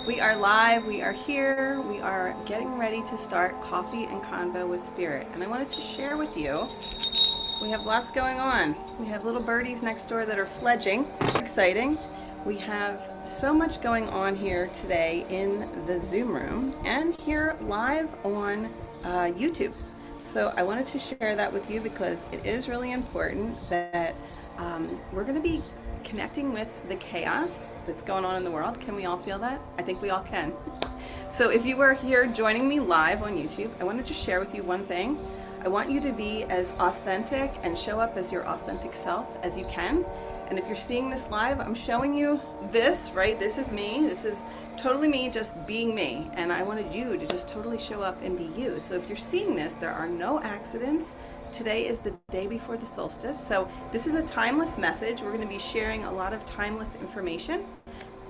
We are live, we are here, we are getting ready to start Coffee and Convo with Spirit. And I wanted to share with you, we have lots going on. We have little birdies next door that are fledging. Exciting. We have so much going on here today in the Zoom room and here live on YouTube. So I wanted to share that with you because it is really important that we're going to be connecting with the chaos that's going on in the world. Can we all feel that? I think we all can. So if you are here joining me live on YouTube, I wanted to share with you one thing. I want you to be as authentic and show up as your authentic self as you can. And if you're seeing this live, I'm showing you this, right? This is me. This is totally me just being me. And I wanted you to just totally show up and be you. So if you're seeing this, there are no accidents. Today is the day before the solstice. So this is a timeless message. We're going to be sharing a lot of timeless information,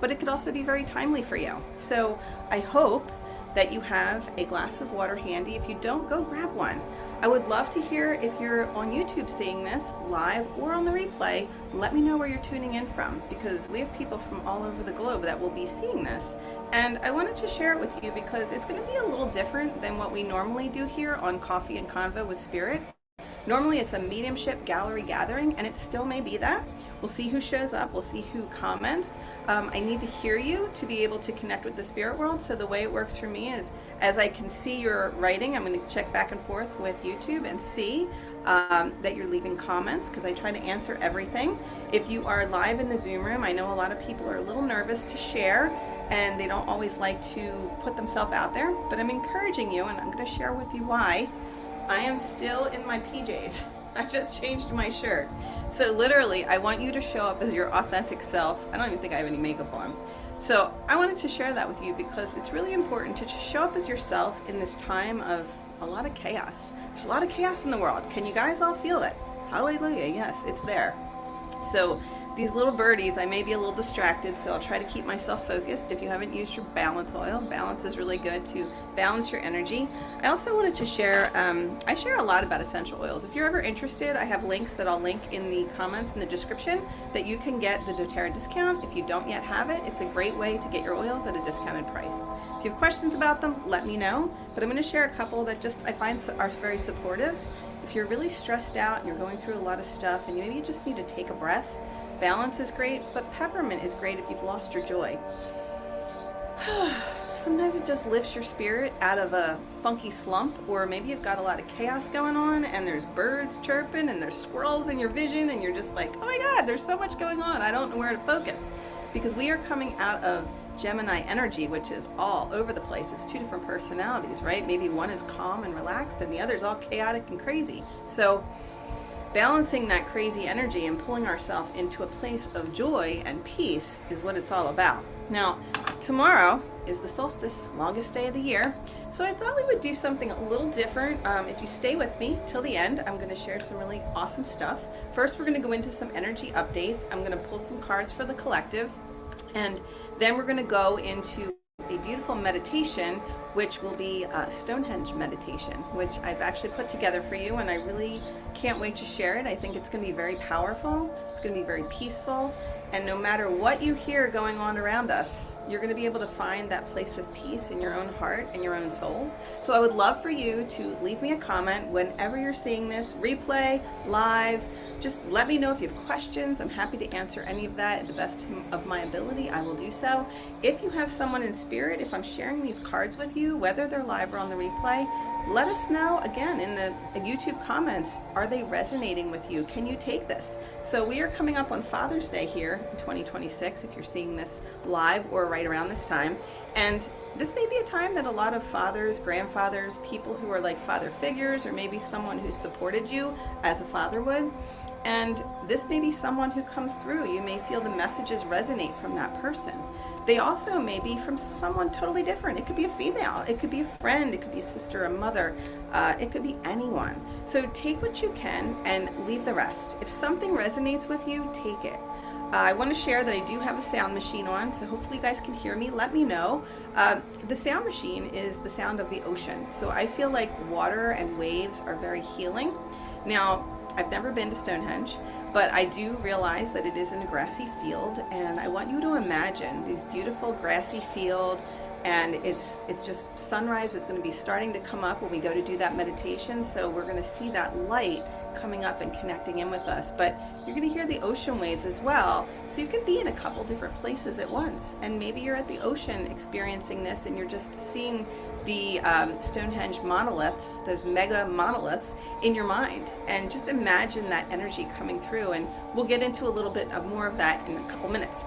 but it could also be very timely for you. So I hope that you have a glass of water handy. If you don't, go grab one. I would love to hear if you're on YouTube seeing this live or on the replay. Let me know where you're tuning in from, because we have people from all over the globe that will be seeing this. And I wanted to share it with you because it's going to be a little different than what we normally do here on Coffee and Convo with Spirit. Normally it's a mediumship gallery gathering, and it still may be that. We'll see who shows up, we'll see who comments. I need to hear you to be able to connect with the spirit world. So the way it works for me is, as I can see your writing, I'm going to check back and forth with YouTube and see that you're leaving comments, because I try to answer everything. If you are live in the Zoom room, I know a lot of people are a little nervous to share, and they don't always like to put themselves out there, but I'm encouraging you, and I'm going to share with you why. I am still in my PJs. I just changed my shirt. So literally, I want you to show up as your authentic self. I don't even think I have any makeup on. So I wanted to share that with you because it's really important to just show up as yourself in this time of a lot of chaos. There's a lot of chaos in the world. Can you guys all feel it? Hallelujah, yes, it's there. So these little birdies, I may be a little distracted, so I'll try to keep myself focused. If you haven't used your balance oil, balance is really good to balance your energy. I also wanted to share, I share a lot about essential oils. If you're ever interested, I have links that I'll link in the comments in the description that you can get the doTERRA discount. If you don't yet have it, it's a great way to get your oils at a discounted price. If you have questions about them, let me know, but I'm going to share a couple that just I find are very supportive. If you're really stressed out and you're going through a lot of stuff and maybe you just need to take a breath, balance is great, but peppermint is great if you've lost your joy. Sometimes it just lifts your spirit out of a funky slump, or maybe you've got a lot of chaos going on and there's birds chirping and there's squirrels in your vision and you're just like, oh my God, there's so much going on. I don't know where to focus. Because we are coming out of Gemini energy, which is all over the place. It's two different personalities, right? Maybe one is calm and relaxed and the other is all chaotic and crazy. So balancing that crazy energy and pulling ourselves into a place of joy and peace is what it's all about. Now, tomorrow is the solstice, longest day of the year. So I thought we would do something a little different. If you stay with me till the end, I'm going to share some really awesome stuff. First, we're going to go into some energy updates. I'm going to pull some cards for the collective, and then we're going to go into a beautiful meditation, which will be a Stonehenge meditation, which I've actually put together for you, and I really can't wait to share it. I think it's going to be very powerful, it's going to be very peaceful, and no matter what you hear going on around us, you're going to be able to find that place of peace in your own heart and your own soul. So I would love for you to leave me a comment whenever you're seeing this, replay, live. Just let me know if you have questions. I'm happy to answer any of that at the best of my ability. I will do so. If you have someone in spirit, if I'm sharing these cards with you, whether they're live or on the replay, let us know again in the YouTube comments. Are they resonating with you? Can you take this? So we are coming up on Father's Day here in 2026, if you're seeing this live or right around this time. And this may be a time that a lot of fathers, grandfathers, people who are like father figures, or maybe someone who supported you as a father would. And this may be someone who comes through. You may feel the messages resonate from that person. They also may be from someone totally different. It could be a female, it could be a friend, it could be a sister, a mother, it could be anyone. So take what you can and leave the rest. If something resonates with you, take it. I want to share that I do have a sound machine on, so hopefully you guys can hear me. Let me know. The sound machine is the sound of the ocean. So I feel like water and waves are very healing. Now, I've never been to Stonehenge, but I do realize that it is in a grassy field, and I want you to imagine these beautiful grassy field, and it's just sunrise is going to be starting to come up when we go to do that meditation, so we're going to see that light coming up and connecting in with us. But you're going to hear the ocean waves as well, so you can be in a couple different places at once, and maybe you're at the ocean experiencing this and you're just seeing the Stonehenge monoliths, those mega monoliths, in your mind, and just imagine that energy coming through. And we'll get into a little bit of more of that in a couple minutes.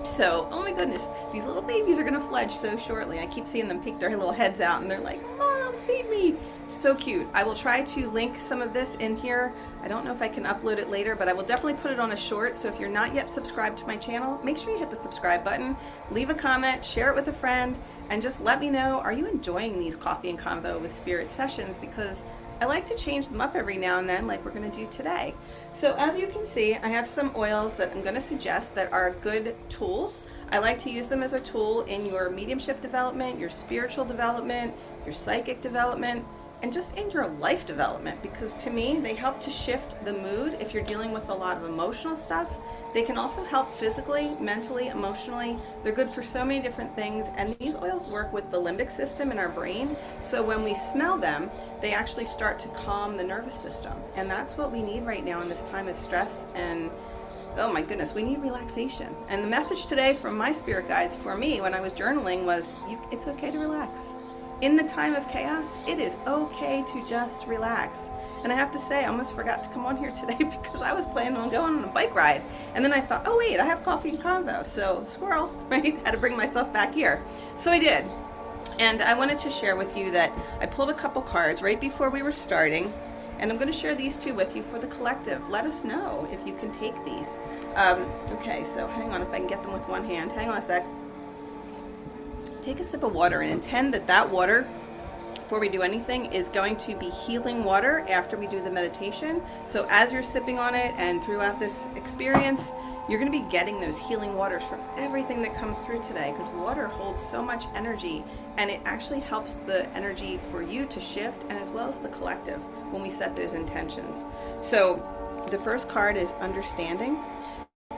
So, oh my goodness, these little babies are going to fledge so shortly. I keep seeing them peek their little heads out and they're like, Mom, feed me. So cute. I will try to link some of this in here. I don't know if I can upload it later, but I will definitely put it on a short. So if you're not yet subscribed to my channel, make sure you hit the subscribe button, leave a comment, share it with a friend, and just let me know, are you enjoying these Coffee and Convo with Spirit sessions? Because I like to change them up every now and then, like we're going to do today. So as you can see, I have some oils that I'm going to suggest that are good tools. I like to use them as a tool in your mediumship development, your spiritual development, your psychic development, and just in your life development, because to me, they help to shift the mood if you're dealing with a lot of emotional stuff. They can also help physically, mentally, emotionally. They're good for so many different things, and these oils work with the limbic system in our brain, so when we smell them, they actually start to calm the nervous system, and that's what we need right now in this time of stress. And oh my goodness, we need relaxation. And the message today from my spirit guides for me when I was journaling was, it's okay to relax. In the time of chaos, it is okay to just relax. And I have to say, I almost forgot to come on here today because I was planning on going on a bike ride. And then I thought, oh wait, I have Coffee and Convo. So squirrel, right? Had to bring myself back here. So I did. And I wanted to share with you that I pulled a couple cards right before we were starting. And I'm going to share these two with you for the collective. Let us know if you can take these. Okay, so hang on if I can get them with one hand. Hang on a sec. Take a sip of water and intend that that water, before we do anything, is going to be healing water after we do the meditation. So as you're sipping on it and throughout this experience, you're going to be getting those healing waters from everything that comes through today, because water holds so much energy, and it actually helps the energy for you to shift, and as well as the collective when we set those intentions. So the first card is understanding.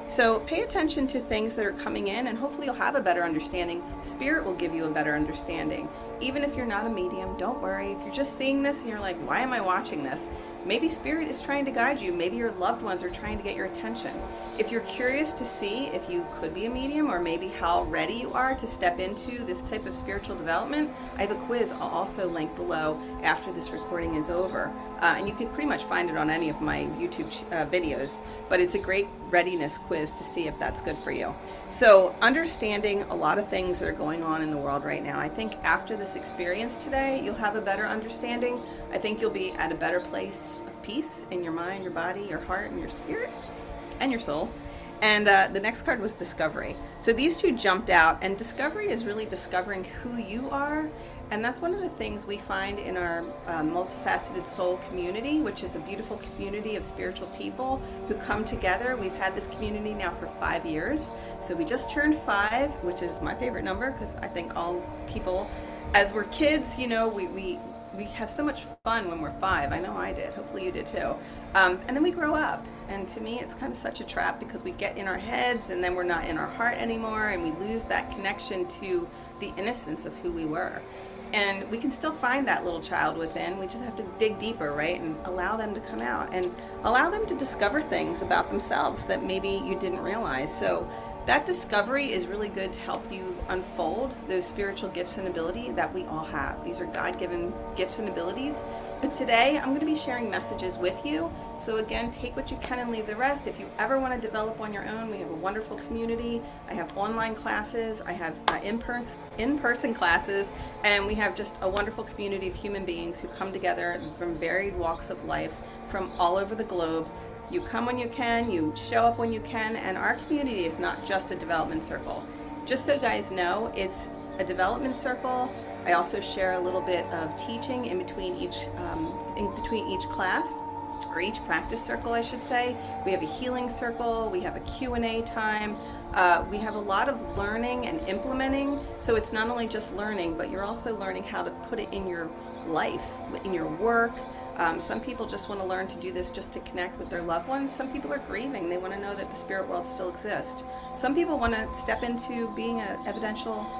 So pay attention to things that are coming in, and hopefully you'll have a better understanding. Spirit will give you a better understanding. Even if you're not a medium, don't worry. If you're just seeing this and you're like, why am I watching this? Maybe Spirit is trying to guide you. Maybe your loved ones are trying to get your attention. If you're curious to see if you could be a medium, or maybe how ready you are to step into this type of spiritual development, I have a quiz I'll also link below after this recording is over. And you can pretty much find it on any of my YouTube videos, but it's a great readiness quiz to see if that's good for you. So understanding a lot of things that are going on in the world right now. I think after this experience today, you'll have a better understanding. I think you'll be at a better place of peace in your mind, your body, your heart, and your spirit, and your soul. And the next card was discovery. So these two jumped out, and discovery is really discovering who you are. And that's one of the things we find in our Multifaceted Soul community, which is a beautiful community of spiritual people who come together. We've had this community now for 5 years. So we just turned 5, which is my favorite number, because I think all people, as we're kids, you know, we have so much fun when we're 5. I know I did. Hopefully you did too. And then we grow up. And to me, it's kind of such a trap, because we get in our heads and then we're not in our heart anymore, and we lose that connection to the innocence of who we were. And we can still find that little child within. We just have to dig deeper, right? And allow them to come out and allow them to discover things about themselves that maybe you didn't realize. So that discovery is really good to help you unfold those spiritual gifts and ability that we all have. These are God-given gifts and abilities. But today I'm going to be sharing messages with you. So again, take what you can and leave the rest. If you ever want to develop on your own, we have a wonderful community. I have online classes, I have in-person classes, and we have just a wonderful community of human beings who come together from varied walks of life from all over the globe. You come when you can, you show up when you can, and our community is not just a development circle. Just so you guys know, it's a development circle. I also share a little bit of teaching in between each class, or each practice circle, I should say. We have a healing circle, we have a Q&A time, we have a lot of learning and implementing. So it's not only just learning, but you're also learning how to put it in your life, in your work, Some people just want to learn to do this just to connect with their loved ones. Some people are grieving. They want to know that the spirit world still exists. Some people want to step into being a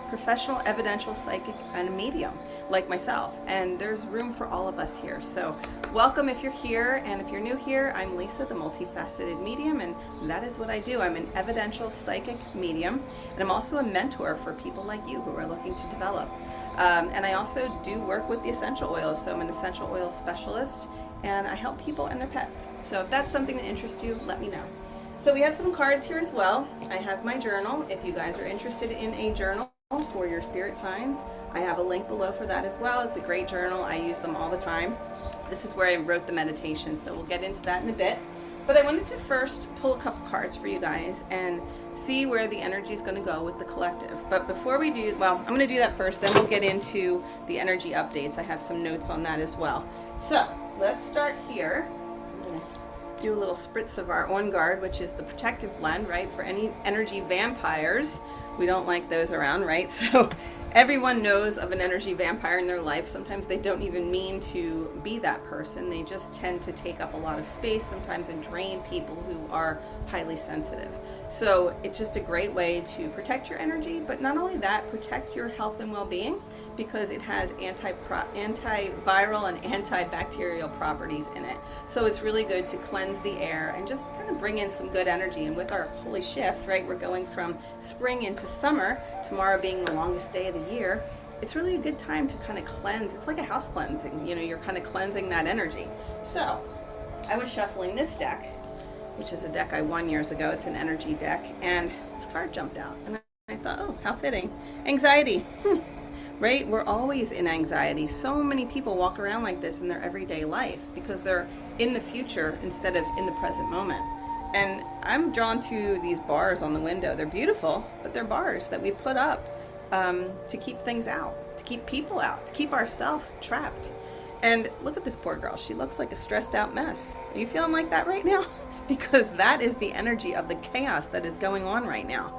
professional evidential psychic and a medium like myself. And there's room for all of us here. So welcome if you're here. And if you're new here, I'm Lisa, the Multifaceted Medium, and that is what I do. I'm an evidential psychic medium, and I'm also a mentor for people like you who are looking to develop. And I also do work with the essential oils, so I'm an essential oil specialist, and I help people and their pets. So if that's something that interests you, let me know. So we have some cards here as well. I have my journal. If you guys are interested in a journal for your spirit signs, I have a link below for that as well. It's a great journal. I use them all the time. This is where I wrote the meditation, so we'll get into that in a bit. But I wanted to first pull a couple cards for you guys and see where the energy is going to go with the collective. But before we do, well, I'm going to do that first, then we'll get into the energy updates. I have some notes on that as well. So let's start here. I'm going to do a little spritz of our On Guard, which is the protective blend, right? For any energy vampires, we don't like those around, right? So everyone knows of an energy vampire in their life. Sometimes they don't even mean to be that person. They just tend to take up a lot of space sometimes and drain people who are highly sensitive. So it's just a great way to protect your energy, but not only that, protect your health and well-being, because it has antiviral and antibacterial properties in it. So it's really good to cleanse the air and just kind of bring in some good energy. And with our holy shift, right, we're going from spring into summer, tomorrow being the longest day of the year. It's really a good time to kind of cleanse. It's like a house cleansing, you know, you're kind of cleansing that energy. So I was shuffling this deck, which is a deck I won years ago. It's an energy deck, and this card jumped out, and I thought, oh, how fitting. Anxiety. Right? We're always in anxiety. So many people walk around like this in their everyday life because they're in the future instead of in the present moment. And I'm drawn to these bars on the window. They're beautiful, but they're bars that we put up to keep things out, to keep people out, to keep ourselves trapped. And look at this poor girl. She looks like a stressed out mess. Are you feeling like that right now? Because that is the energy of the chaos that is going on right now.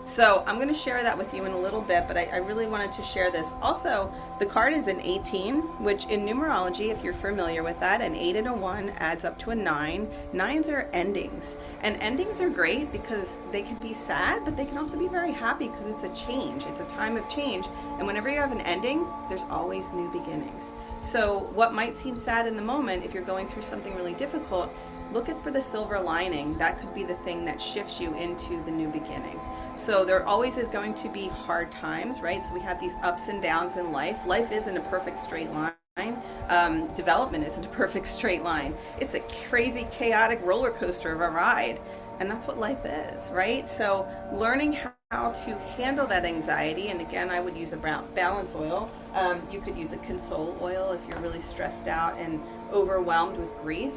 So I'm going to share that with you in a little bit, but I really wanted to share this. Also, the card is an 18, which in numerology, if you're familiar with that, an 8 and a 1 adds up to a 9. 9s are endings. And endings are great because they can be sad, but they can also be very happy because it's a change. It's a time of change. And whenever you have an ending, there's always new beginnings. So what might seem sad in the moment, if you're going through something really difficult, look for the silver lining. That could be the thing that shifts you into the new beginning. So there always is going to be hard times, right? So we have these ups and downs in life. Life isn't a perfect straight line. Development isn't a perfect straight line. It's a crazy, chaotic roller coaster of a ride. And that's what life is, right? So learning how to handle that anxiety, and again, I would use a balance oil. You could use a console oil if you're really stressed out and overwhelmed with grief.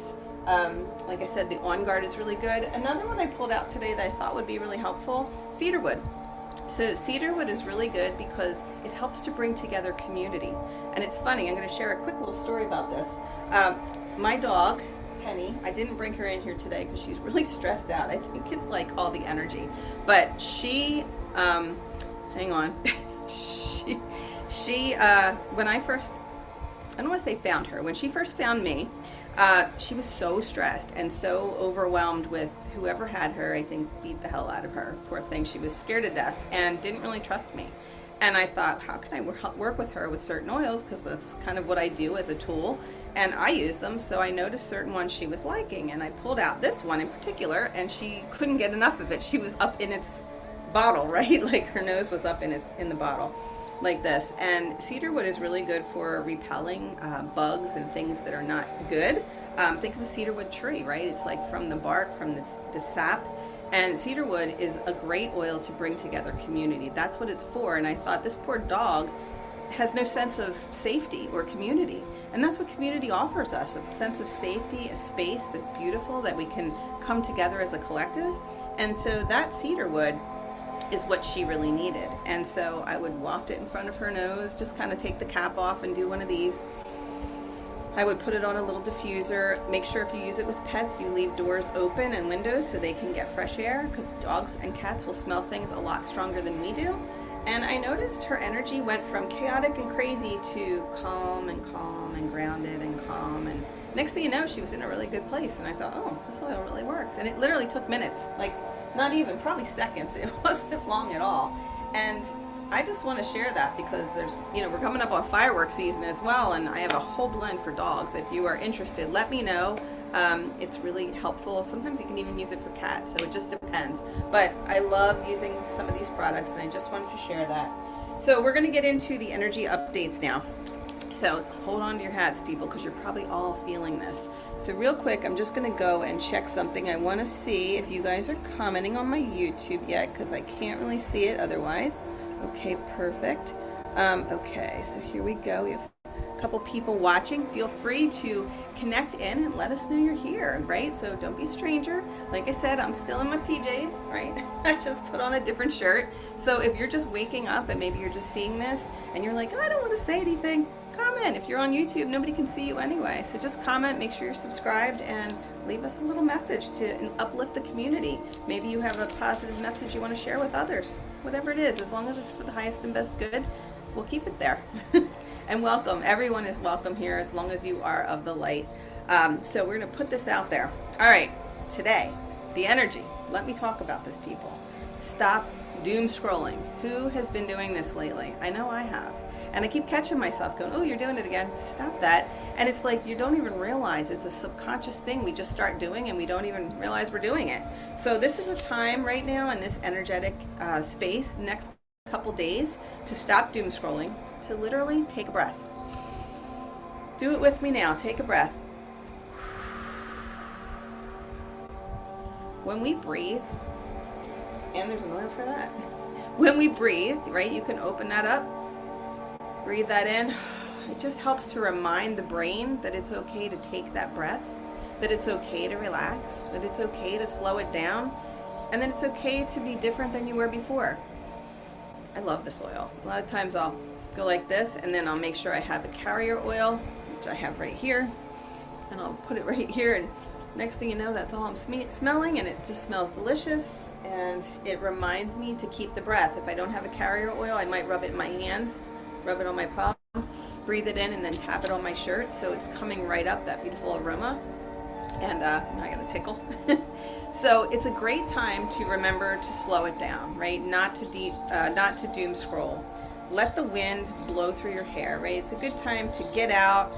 Like I said, the On Guard is really good. Another one I pulled out today that I thought would be really helpful, cedarwood. So cedarwood is really good because it helps to bring together community. And it's funny, I'm going to share a quick little story about this. My dog, Penny, I didn't bring her in here today because she's really stressed out. I think it's like all the energy. But she, hang on, she when I first, I don't want to say found her, when she first found me, she was so stressed and so overwhelmed with whoever had her. I think beat the hell out of her. Poor thing. She was scared to death and didn't really trust me. And I thought, how can I work with her with certain oils? Because that's kind of what I do as a tool. And I use them. So I noticed certain ones she was liking. And I pulled out this one in particular, and she couldn't get enough of it. She was up in its bottle, right? Like her nose was up in the bottle like this. And cedarwood is really good for repelling bugs and things that are not good. Think of a cedarwood tree, right? It's like from the bark, from the sap. And cedarwood is a great oil to bring together community. That's what it's for. And I thought, this poor dog has no sense of safety or community. And that's what community offers us, a sense of safety, a space that's beautiful, that we can come together as a collective. And so that cedarwood is what she really needed. And so I would waft it in front of her nose, just kind of take the cap off and do one of these. I would put it on a little diffuser. Make sure if you use it with pets, you leave doors open and windows so they can get fresh air, because dogs and cats will smell things a lot stronger than we do. And I noticed her energy went from chaotic and crazy to calm and grounded and calm. And next thing you know, she was in a really good place. And I thought, oh, this oil really works. And it literally took minutes, like not even, probably seconds. It wasn't long at all. And I just want to share that because there's, we're coming up on fireworks season as well. And I have a whole blend for dogs. If you are interested, let me know. It's really helpful. Sometimes you can even use it for cats, so it just depends. But I love using some of these products, and I just wanted to share that. So we're going to get into the energy updates now. So hold on to your hats, people, because you're probably all feeling this. So real quick, I'm just going to go and check something. I want to see if you guys are commenting on my YouTube yet, because I can't really see it otherwise. Okay, perfect. Okay, so here we go. We have couple people watching. Feel free to connect in and let us know you're here, right? So don't be a stranger. Like I said, I'm still in my PJs, right? I just put on a different shirt. So if you're just waking up and maybe you're just seeing this and you're like, oh, I don't want to say anything, comment. If you're on YouTube, nobody can see you anyway. So just comment, make sure you're subscribed, and leave us a little message to uplift the community. Maybe you have a positive message you want to share with others. Whatever it is, as long as it's for the highest and best good, we'll keep it there. And welcome. Everyone is welcome here as long as you are of the light. So we're going to put this out there. All right. Today, the energy. Let me talk about this, people. Stop doom scrolling. Who has been doing this lately? I know I have. And I keep catching myself going, oh, you're doing it again. Stop that. And it's like you don't even realize it's a subconscious thing we just start doing and we don't even realize we're doing it. So this is a time right now in this energetic space, next couple days, to stop doom scrolling, to literally take a breath. Do it with me now. Take a breath. When we breathe, and there's an oil for that. When we breathe, right, you can open that up, breathe that in. It just helps to remind the brain that it's okay to take that breath, that it's okay to relax, that it's okay to slow it down, and that it's okay to be different than you were before. I love this oil. A lot of times I'll go like this, and then I'll make sure I have a carrier oil, which I have right here, and I'll put it right here, and next thing you know, that's all I'm smelling, and it just smells delicious, and it reminds me to keep the breath. If I don't have a carrier oil, I might rub it in my hands, rub it on my palms, breathe it in, and then tap it on my shirt, so it's coming right up, that beautiful aroma. And I got a tickle. So it's a great time to remember to slow it down, right? Not to doom scroll. Let the wind blow through your hair, right? It's a good time to get out,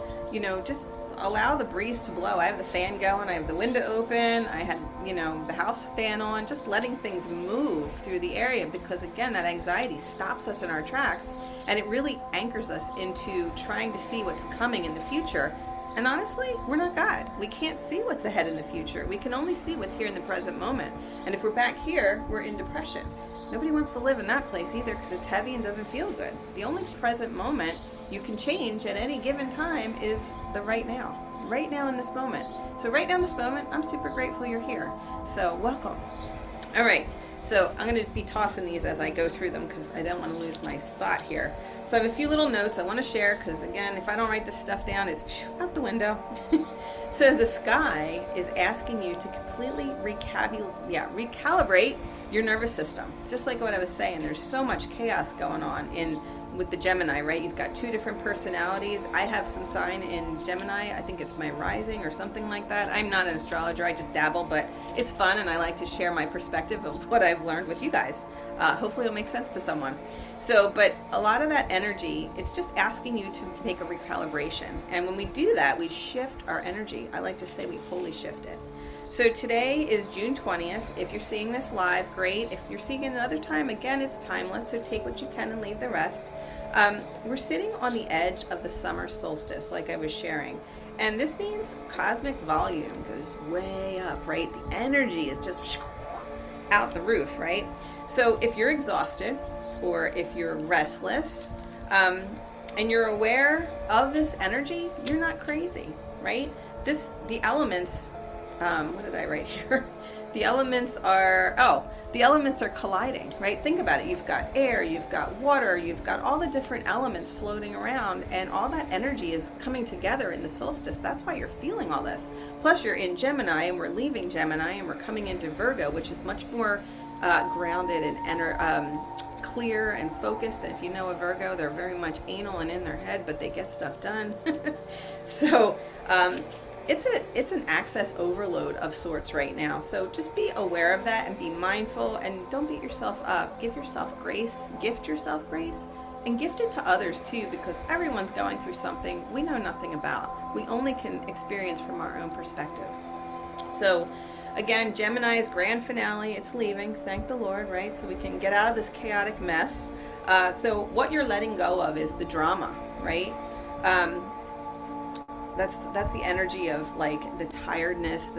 just allow the breeze to blow. I have the fan going, I have the window open, I had, the house fan on, just letting things move through the area, because again, that anxiety stops us in our tracks, and it really anchors us into trying to see what's coming in the future. And honestly, we're not God. We can't see what's ahead in the future. We can only see what's here in the present moment. And if we're back here, we're in depression. Nobody wants to live in that place either, because it's heavy and doesn't feel good. The only present moment you can change at any given time is the right now. Right now in this moment. So right now in this moment, I'm super grateful you're here. So welcome. All right. So I'm going to just be tossing these as I go through them, because I don't want to lose my spot here. So I have a few little notes I want to share, because again, if I don't write this stuff down, it's out the window. So the sky is asking you to completely recalibrate your nervous system. Just like what I was saying, there's so much chaos going on with the Gemini, right? You've got two different personalities. I have some sign in Gemini. I think it's my rising or something like that. I'm not an astrologer. I just dabble, but it's fun, and I like to share my perspective of what I've learned with you guys. Hopefully it'll make sense to someone. So, but a lot of that energy, it's just asking you to make a recalibration. And when we do that, we shift our energy. I like to say we wholly shift it. So today is June 20th. If you're seeing this live, great. If you're seeing it another time, again, it's timeless, so take what you can and leave the rest. We're sitting on the edge of the summer solstice, like I was sharing. And this means cosmic volume goes way up, right? The energy is just out the roof, right? So if you're exhausted, or if you're restless, and you're aware of this energy, you're not crazy, right? The elements, what did I write here? The elements are colliding, right? Think about it. You've got air, you've got water, you've got all the different elements floating around, and all that energy is coming together in the solstice. That's why you're feeling all this. Plus you're in Gemini, and we're leaving Gemini, and we're coming into Virgo, which is much more grounded and clear and focused. And if you know a Virgo, they're very much anal and in their head, but they get stuff done. So it's an access overload of sorts right now. So just be aware of that and be mindful, and don't beat yourself up. Give yourself grace, gift yourself grace, and gift it to others too, because everyone's going through something we know nothing about. We only can experience from our own perspective. So again, Gemini's grand finale, it's leaving, thank the Lord, right? So we can get out of this chaotic mess. So what you're letting go of is the drama, right? That's the energy of like the tiredness,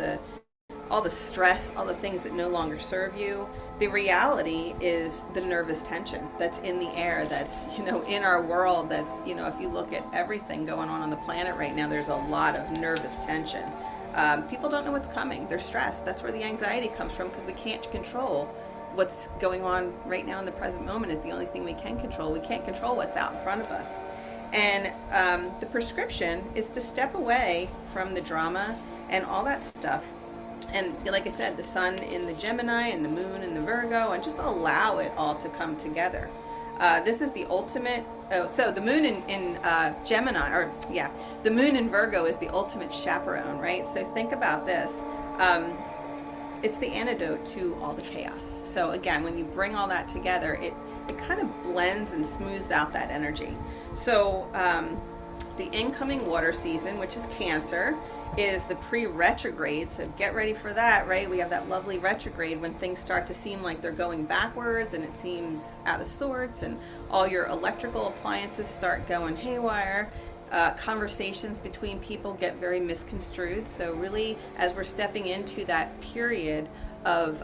all the stress, all the things that no longer serve you. The reality is the nervous tension that's in the air, that's, in our world, that's, if you look at everything going on the planet right now, there's a lot of nervous tension. People don't know what's coming. They're stressed. That's where the anxiety comes from, because we can't control what's going on right now in the present moment. Is the only thing we can control. We can't control what's out in front of us. And the prescription is to step away from the drama and all that stuff. And like I said, the sun in the Gemini and the moon in the Virgo, and just allow it all to come together. This is the ultimate. So the moon in Gemini, the moon in Virgo is the ultimate chaperone, right? So think about this. It's the antidote to all the chaos. So again, when you bring all that together, it kind of blends and smooths out that energy. So the incoming water season, which is Cancer, is the pre-retrograde. So get ready for that, right? We have that lovely retrograde when things start to seem like they're going backwards and it seems out of sorts, and all your electrical appliances start going haywire. Conversations between people get very misconstrued. So really, as we're stepping into that period of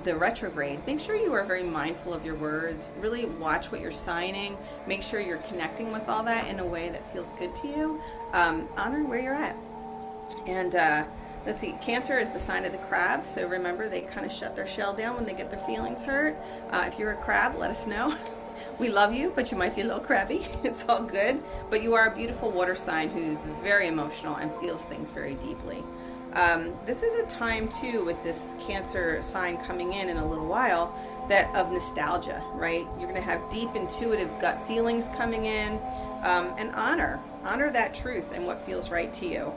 the retrograde, make sure you are very mindful of your words. Really watch what you're signing. Make sure you're connecting with all that in a way that feels good to you. Honor where you're at. And let's see, Cancer is the sign of the crab. So remember, they kind of shut their shell down when they get their feelings hurt. If you're a crab, let us know. We love you, but you might be a little crabby. It's all good. But you are a beautiful water sign who's very emotional and feels things very deeply. This is a time too, with this Cancer sign coming in a little while, that of nostalgia, right? You're going to have deep intuitive gut feelings coming in, and honor that truth and what feels right to you.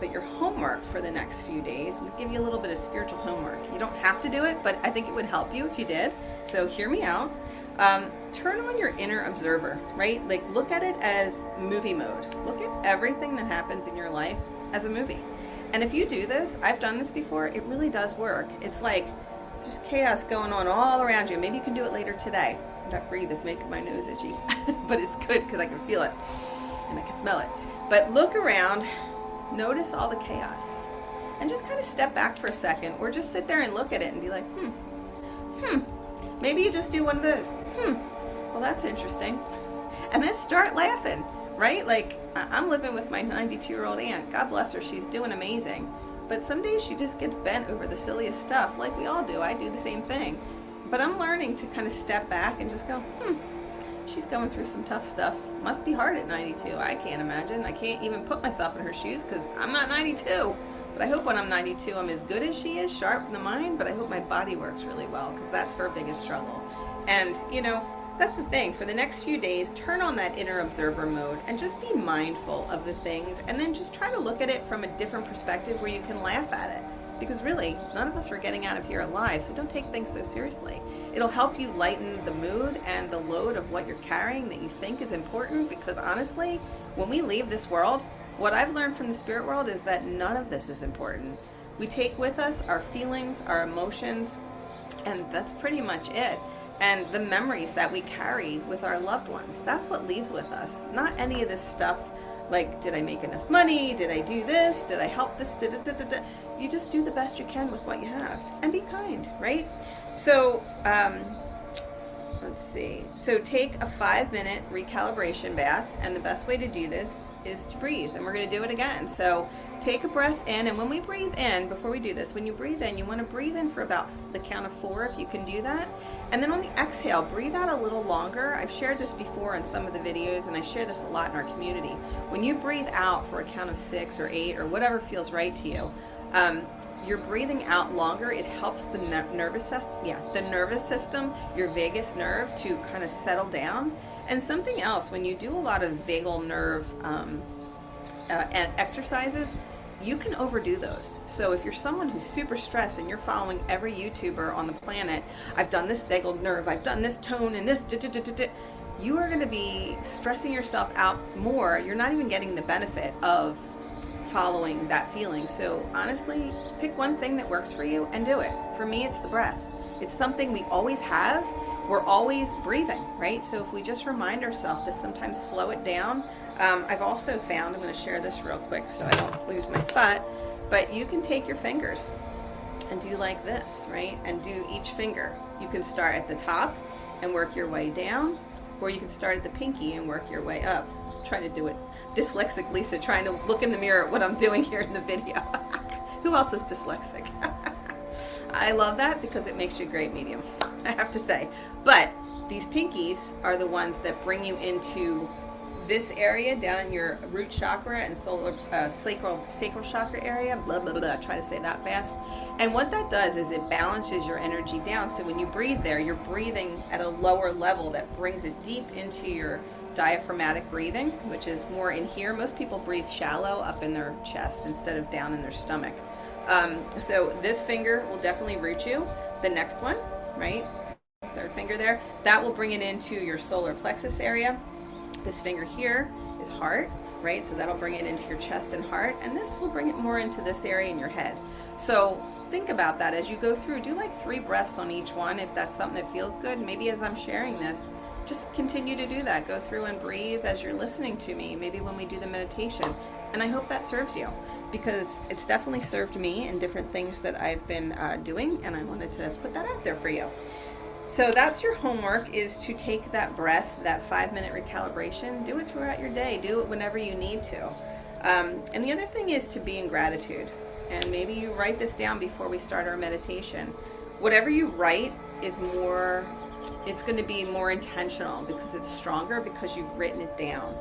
But your homework for the next few days, I'm going to give you a little bit of spiritual homework. You don't have to do it, but I think it would help you if you did. So hear me out. Turn on your inner observer, right? Like, look at it as movie mode. Look at everything that happens in your life as a movie. And if you do this, I've done this before, it really does work. It's like there's chaos going on all around you. Maybe you can do it later today. That breathe is making my nose itchy, but it's good because I can feel it and I can smell it. But look around, notice all the chaos, and just kind of step back for a second, or just sit there and look at it and be like, maybe you just do one of those, well, that's interesting. And then start laughing, right? Like, I'm living with my 92-year-old aunt. God bless her. She's doing amazing. But some days she just gets bent over the silliest stuff, like we all do. I do the same thing. But I'm learning to kind of step back and just go, she's going through some tough stuff. Must be hard at 92. I can't imagine. I can't even put myself in her shoes because I'm not 92. But I hope when I'm 92, I'm as good as she is, sharp in the mind, but I hope my body works really well, because that's her biggest struggle. And, that's the thing. For the next few days, turn on that inner observer mode and just be mindful of the things, and then just try to look at it from a different perspective where you can laugh at it. Because really, none of us are getting out of here alive, so don't take things so seriously. It'll help you lighten the mood and the load of what you're carrying that you think is important, because honestly, when we leave this world, what I've learned from the spirit world is that none of this is important. We take with us our feelings, our emotions, and that's pretty much it. And the memories that we carry with our loved ones, that's what leaves with us. Not any of this stuff like, did I make enough money? Did I do this? Did I help this? You just do the best you can with what you have, and be kind, right? So, let's see. So take a 5-minute recalibration bath, and the best way to do this is to breathe, and we're going to do it again. So take a breath in, and when we breathe in, before we do this, when you breathe in, you want to breathe in for about the count of 4, if you can do that. And then on the exhale, breathe out a little longer. I've shared this before in some of the videos, and I share this a lot in our community. When you breathe out for a count of 6 or 8 or whatever feels right to you, you're breathing out longer, it helps the nervous system, your vagus nerve, to kind of settle down. And something else, when you do a lot of vagal nerve exercises, you can overdo those. So if you're someone who's super stressed and you're following every YouTuber on the planet, I've done this vagal nerve, I've done this tone and this, you are going to be stressing yourself out more. You're not even getting the benefit of following that feeling. So honestly, pick one thing that works for you and do it. For me, it's the breath. It's something we always have. We're always breathing, right? So if we just remind ourselves to sometimes slow it down. I've also found, I'm going to share this real quick so I don't lose my spot, but you can take your fingers and do like this, right? And do each finger. You can start at the top and work your way down, or you can start at the pinky and work your way up. I'm trying to do it dyslexic Lisa, trying to look in the mirror at what I'm doing here in the video. Who else is dyslexic? I love that because it makes you a great medium, I have to say. But these pinkies are the ones that bring you into this area down in your root chakra and sacral chakra area, blah, blah, blah, try to say that fast. And what that does is it balances your energy down. So when you breathe there, you're breathing at a lower level that brings it deep into your diaphragmatic breathing, which is more in here. Most people breathe shallow up in their chest instead of down in their stomach. So this finger will definitely root you. The next one, right? Third finger there, that will bring it into your solar plexus area. This finger here is heart, right? So that'll bring it into your chest and heart. And this will bring it more into this area in your head. So think about that as you go through. Do like 3 breaths on each one if that's something that feels good. Maybe as I'm sharing this, just continue to do that. Go through and breathe as you're listening to me, maybe when we do the meditation. And I hope that serves you, because it's definitely served me in different things that I've been doing, and I wanted to put that out there for you. So that's your homework, is to take that breath, that 5-minute recalibration, do it throughout your day, do it whenever you need to. And the other thing is to be in gratitude. And maybe you write this down before we start our meditation. Whatever you write is more, it's going to be more intentional because it's stronger because you've written it down.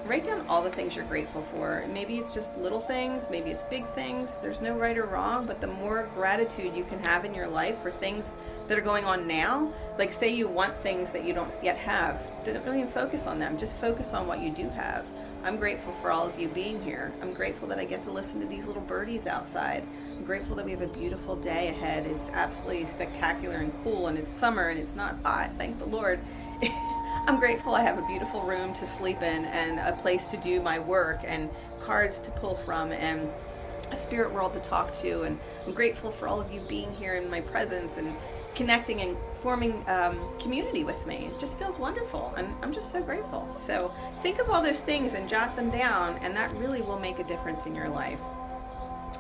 Write down all the things you're grateful for. Maybe it's just little things, maybe it's big things. There's no right or wrong, but the more gratitude you can have in your life for things that are going on now, like say you want things that you don't yet have, don't even focus on them, just focus on what you do have. I'm grateful for all of you being here. I'm grateful that I get to listen to these little birdies outside. I'm grateful that we have a beautiful day ahead. It's absolutely spectacular and cool, and it's summer and it's not hot, thank the Lord. I'm grateful I have a beautiful room to sleep in and a place to do my work and cards to pull from and a spirit world to talk to. And I'm grateful for all of you being here in my presence and connecting and forming community with me. It just feels wonderful, and I'm just so grateful. So think of all those things and jot them down, and that really will make a difference in your life.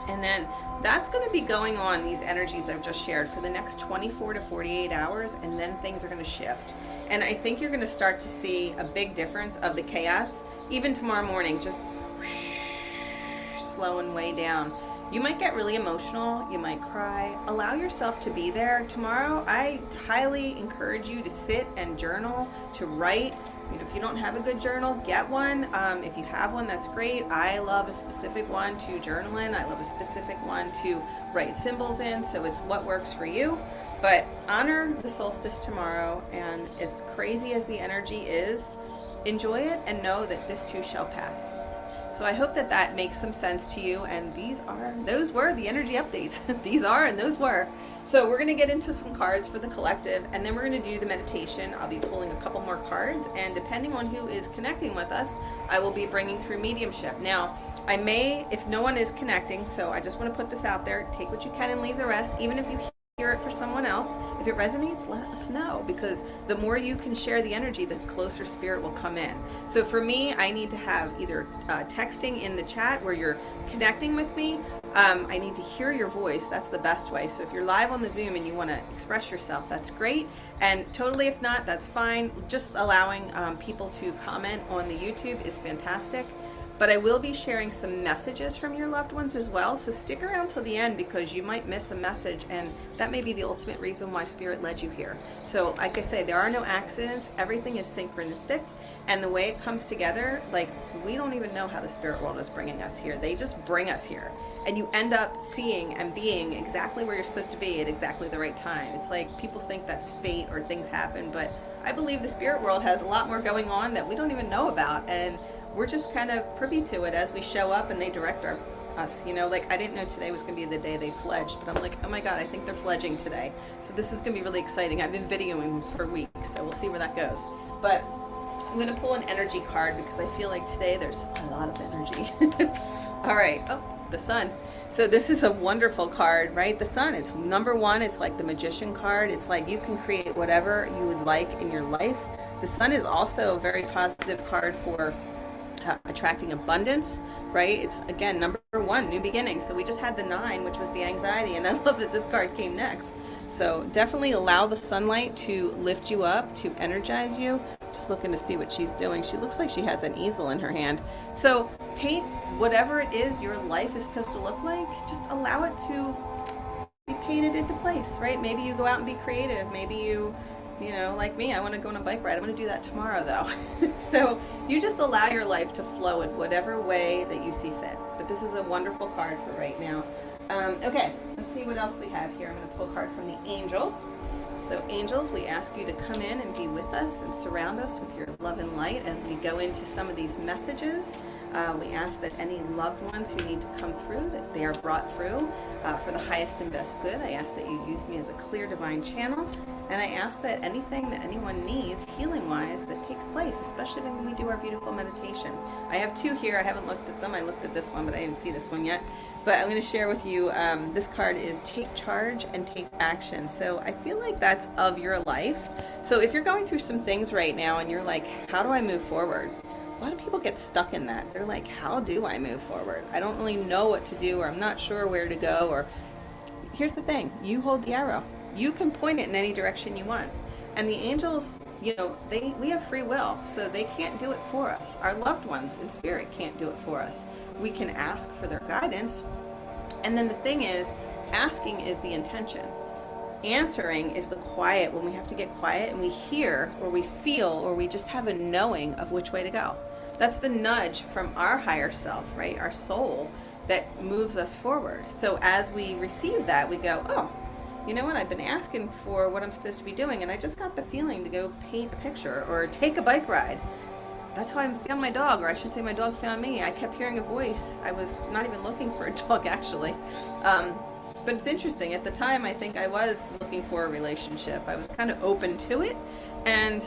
And then that's going to be going on, these energies I've just shared, for the next 24 to 48 hours, and then things are going to shift. And I think you're going to start to see a big difference of the chaos, even tomorrow morning, just slowing way down. You might get really emotional, you might cry. Allow yourself to be there. Tomorrow, I highly encourage you to sit and journal, to write. If you don't have a good journal, get one. If you have one, that's great. I love a specific one to journal in. I love a specific one to write symbols in, so it's what works for you. But honor the solstice tomorrow, and as crazy as the energy is, enjoy it and know that this too shall pass. So I hope that that makes some sense to you, and those were the energy updates. These are and those were. So we're going to get into some cards for the collective, and then we're going to do the meditation. I'll be pulling a couple more cards, and depending on who is connecting with us, I will be bringing through mediumship. Now, I may, if no one is connecting, so I just want to put this out there, take what you can and leave the rest, even if you hear it for someone else. If it resonates, let us know, because the more you can share the energy, the closer spirit will come in. So for me, I need to have either texting in the chat where you're connecting with me. I need to hear your voice. That's the best way. So if you're live on the Zoom and you want to express yourself, that's great. And totally, if not, that's fine. Just allowing people to comment on the YouTube is fantastic. But I will be sharing some messages from your loved ones as well. So stick around till the end, because you might miss a message, and that may be the ultimate reason why Spirit led you here. So like I say, there are no accidents. Everything is synchronistic. And the way it comes together, like, we don't even know how the spirit world is bringing us here. They just bring us here. And you end up seeing and being exactly where you're supposed to be at exactly the right time. It's like people think that's fate or things happen, but I believe the spirit world has a lot more going on that we don't even know about, and we're just kind of privy to it as we show up and they direct us. You know, like, I didn't know today was going to be the day they fledged, but I'm like, oh my God, I think they're fledging today. So this is going to be really exciting. I've been videoing for weeks, so we'll see where that goes. But I'm going to pull an energy card because I feel like today there's a lot of energy. All right. Oh, the sun. So this is a wonderful card, right? The sun, it's number one. It's like the magician card. It's like you can create whatever you would like in your life. The sun is also a very positive card for attracting abundance, right? It's, again, number one, new beginning. So we just had the 9, which was the anxiety, and I love that this card came next. So definitely allow the sunlight to lift you up, to energize you. Just looking to see what she's doing. She looks like she has an easel in her hand. So paint whatever it is your life is supposed to look like. Just allow it to be painted into place, right? Maybe you go out and be creative. Maybe you know, like me, I want to go on a bike ride. I'm going to do that tomorrow, though. So you just allow your life to flow in whatever way that you see fit. But this is a wonderful card for right now. Okay, let's see what else we have here. I'm going to pull a card from the angels. So angels, we ask you to come in and be with us and surround us with your love and light as we go into some of these messages. We ask that any loved ones who need to come through, that they are brought through for the highest and best good. I ask that you use me as a clear divine channel. And I ask that anything that anyone needs, healing-wise, that takes place, especially when we do our beautiful meditation. I have 2 here. I haven't looked at them. I looked at this one, but I didn't see this one yet. But I'm going to share with you, this card is take charge and take action. So I feel like that's of your life. So if you're going through some things right now and you're like, how do I move forward? A lot of people get stuck in that. They're like, how do I move forward? I don't really know what to do, or I'm not sure where to go. Or here's the thing, you hold the arrow. You can point it in any direction you want. And the angels, you know, we have free will, so they can't do it for us. Our loved ones in spirit can't do it for us. We can ask for their guidance. And then the thing is, asking is the intention. Answering is the quiet, when we have to get quiet and we hear or we feel or we just have a knowing of which way to go. That's the nudge from our higher self, right? Our soul that moves us forward. So as we receive that, we go, oh, you know what, I've been asking for what I'm supposed to be doing, and I just got the feeling to go paint a picture or take a bike ride. That's how I found my dog, or I should say my dog found me. I kept hearing a voice. I was not even looking for a dog, actually. But it's interesting. At the time, I think I was looking for a relationship. I was kind of open to it, and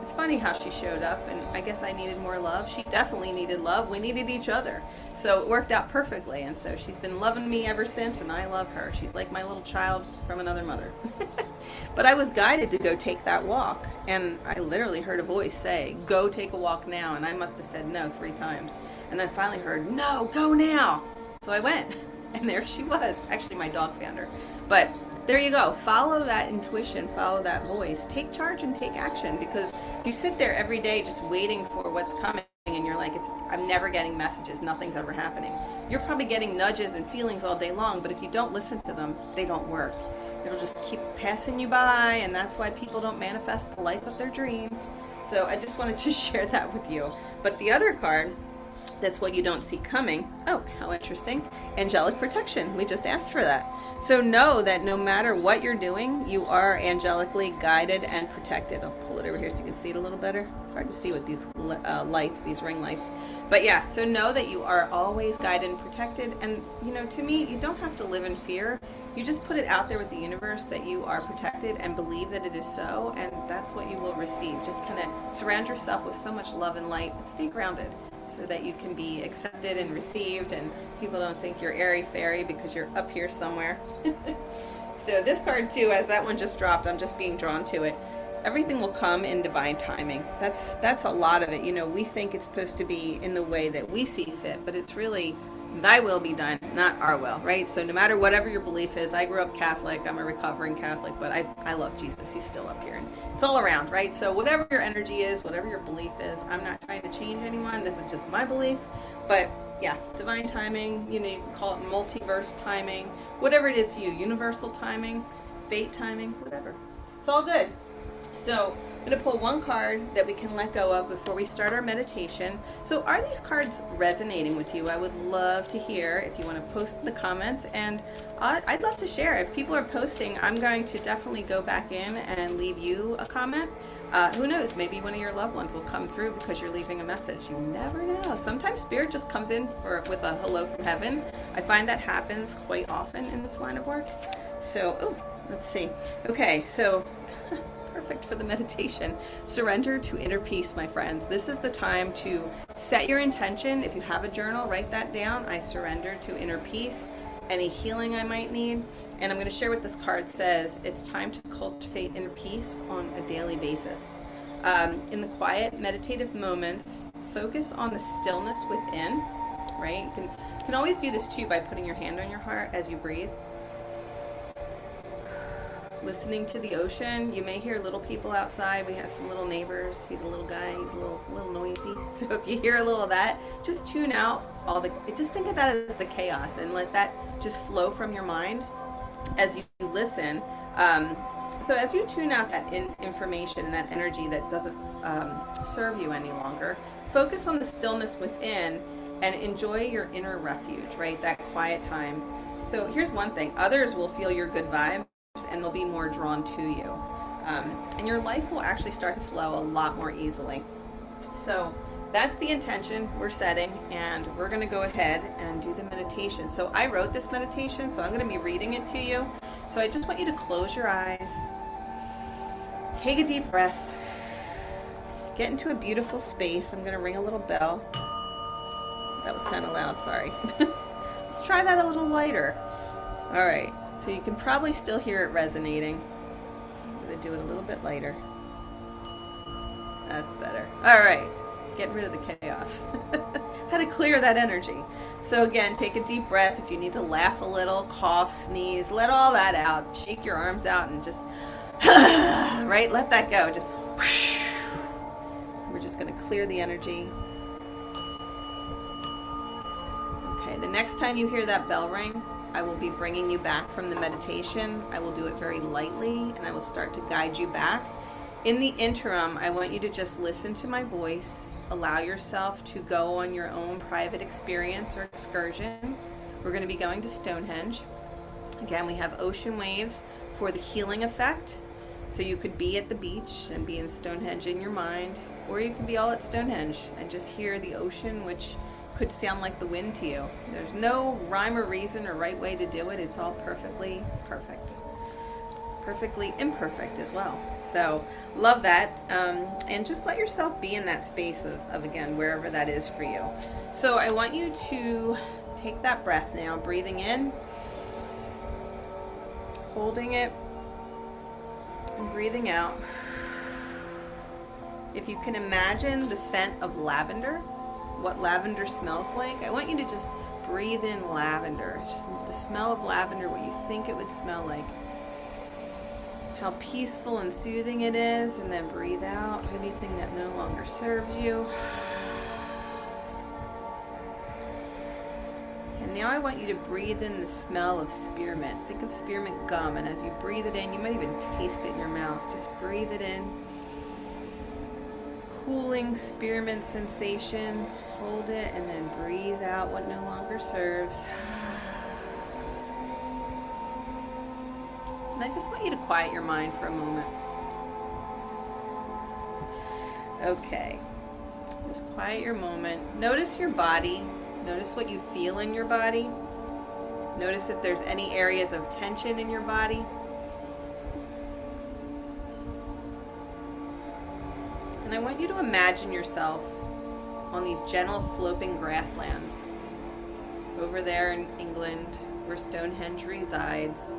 it's funny how she showed up, and I guess I needed more love. She definitely needed love. We needed each other. So it worked out perfectly, and so she's been loving me ever since, and I love her. She's like my little child from another mother. But I was guided to go take that walk, and I literally heard a voice say, go take a walk now, and I must have said no 3 times. And I finally heard, no, go now. So I went, and there she was. Actually, my dog found her. But there you go. Follow that intuition, follow that voice. Take charge and take action, because if you sit there every day just waiting for what's coming and you're like, I'm never getting messages, nothing's ever happening. You're probably getting nudges and feelings all day long, but if you don't listen to them, they don't work. It'll just keep passing you by, and that's why people don't manifest the life of their dreams. So I just wanted to share that with you. But the other card, that's what you don't see coming. Oh, how interesting. Angelic protection. We just asked for that. So know that no matter what you're doing, you are angelically guided and protected. I'll pull it over here so you can see it a little better. It's hard to see with these lights, these ring lights. But yeah, so know that you are always guided and protected. And, you know, to me, you don't have to live in fear. You just put it out there with the universe that you are protected and believe that it is so, and that's what you will receive. Just kind of surround yourself with so much love and light, but stay grounded so that you can be accepted and received, and people don't think you're airy-fairy because you're up here somewhere. So this card too, as that one just dropped, I'm just being drawn to it. Everything will come in divine timing. That's a lot of it. You know, we think it's supposed to be in the way that we see fit, but it's really thy will be done, not our will, right? So no matter whatever your belief is, I grew up Catholic, I'm a recovering Catholic, but I love Jesus, he's still up here. And it's all around, right? So whatever your energy is, whatever your belief is, I'm not trying to change anyone, this is just my belief, But yeah, divine timing, you can call it multiverse timing, whatever it is to you, universal timing, fate timing, whatever. It's all good. So I'm going to pull one card that we can let go of before we start our meditation. So are these cards resonating with you? I would love to hear if you want to post in the comments, and I'd love to share. If people are posting, I'm going to definitely go back in and leave you a comment. Who knows, maybe one of your loved ones will come through because you're leaving a message. You never know. Sometimes spirit just comes in with a hello from heaven. I find that happens quite often in this line of work. So, let's see. Okay, so perfect for the meditation. Surrender to inner peace, my friends. This is the time to set your intention. If you have a journal, write that down. I surrender to inner peace, any healing I might need. And I'm going to share what this card says. It's time to cultivate inner peace on a daily basis. In the quiet, meditative moments, focus on the stillness within, right? You can always do this too by putting your hand on your heart as you breathe. Listening to the ocean. You may hear little people outside. We have some little neighbors. He's a little guy. He's a little noisy. So if you hear a little of that, just tune out just think of that as the chaos and let that just flow from your mind as you listen. So as you tune out that information and that energy that doesn't serve you any longer, focus on the stillness within and enjoy your inner refuge, right? That quiet time. So here's one thing. Others will feel your good vibe and they'll be more drawn to you. And your life will actually start to flow a lot more easily. So that's the intention we're setting, and we're going to go ahead and do the meditation. So I wrote this meditation, so I'm going to be reading it to you. So I just want you to close your eyes, take a deep breath, get into a beautiful space. I'm going to ring a little bell. That was kind of loud, sorry. Let's try that a little lighter. All right. So you can probably still hear it resonating. I'm going to do it a little bit lighter. That's better. All right. Getting rid of the chaos. How to clear that energy. So again, take a deep breath. If you need to laugh a little, cough, sneeze, let all that out. Shake your arms out and just, right? Let that go. Just, we're just going to clear the energy. Okay, the next time you hear that bell ring, I will be bringing you back from the meditation. I will do it very lightly, and I will start to guide you back. In the interim, I want you to just listen to my voice. Allow yourself to go on your own private experience or excursion. We're going to be going to Stonehenge. Again, we have ocean waves for the healing effect. So you could be at the beach and be in Stonehenge in your mind, or you could be all at Stonehenge and just hear the ocean, which could sound like the wind to you. There's no rhyme or reason or right way to do it. It's all perfectly perfect. Perfectly imperfect as well. So love that. And just let yourself be in that space of again, wherever that is for you. So I want you to take that breath now, breathing in, holding it, and breathing out. If you can imagine the scent of lavender, what lavender smells like, I want you to just breathe in lavender. It's just the smell of lavender, what you think it would smell like. How peaceful and soothing it is, and then breathe out anything that no longer serves you. And now I want you to breathe in the smell of spearmint. Think of spearmint gum, and as you breathe it in, you might even taste it in your mouth. Just breathe it in. Cooling spearmint sensation. Hold it, and then breathe out what no longer serves. And I just want you to quiet your mind for a moment. Okay. Just quiet your moment. Notice your body. Notice what you feel in your body. Notice if there's any areas of tension in your body. And I want you to imagine yourself on these gentle sloping grasslands over there in England where Stonehenge resides.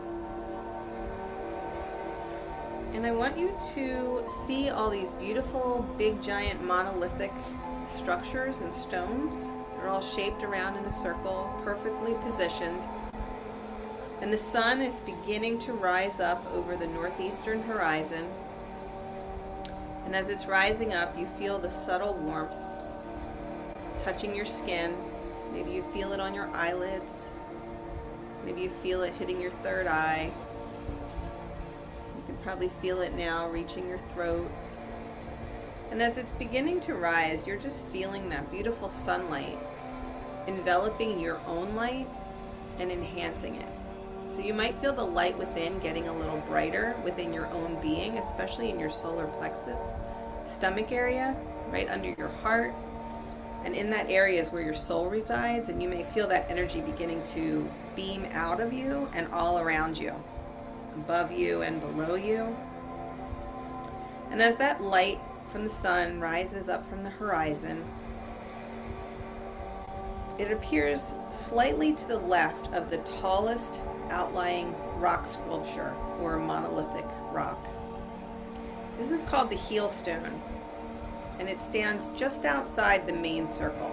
And I want you to see all these beautiful, big, giant, monolithic structures and stones. They're all shaped around in a circle, perfectly positioned. And the sun is beginning to rise up over the northeastern horizon. And as it's rising up, you feel the subtle warmth touching your skin, Maybe you feel it on your eyelids. Maybe you feel it hitting your third eye. You can probably feel it now reaching your throat. And as it's beginning to rise, you're just feeling that beautiful sunlight enveloping your own light and enhancing it. So you might feel the light within getting a little brighter within your own being, especially in your solar plexus, stomach area, right under your heart. And in that area is where your soul resides, and you may feel that energy beginning to beam out of you and all around you, above you and below you. And as that light from the sun rises up from the horizon, it appears slightly to the left of the tallest outlying rock sculpture or monolithic rock. This is called the heel stone, and it stands just outside the main circle.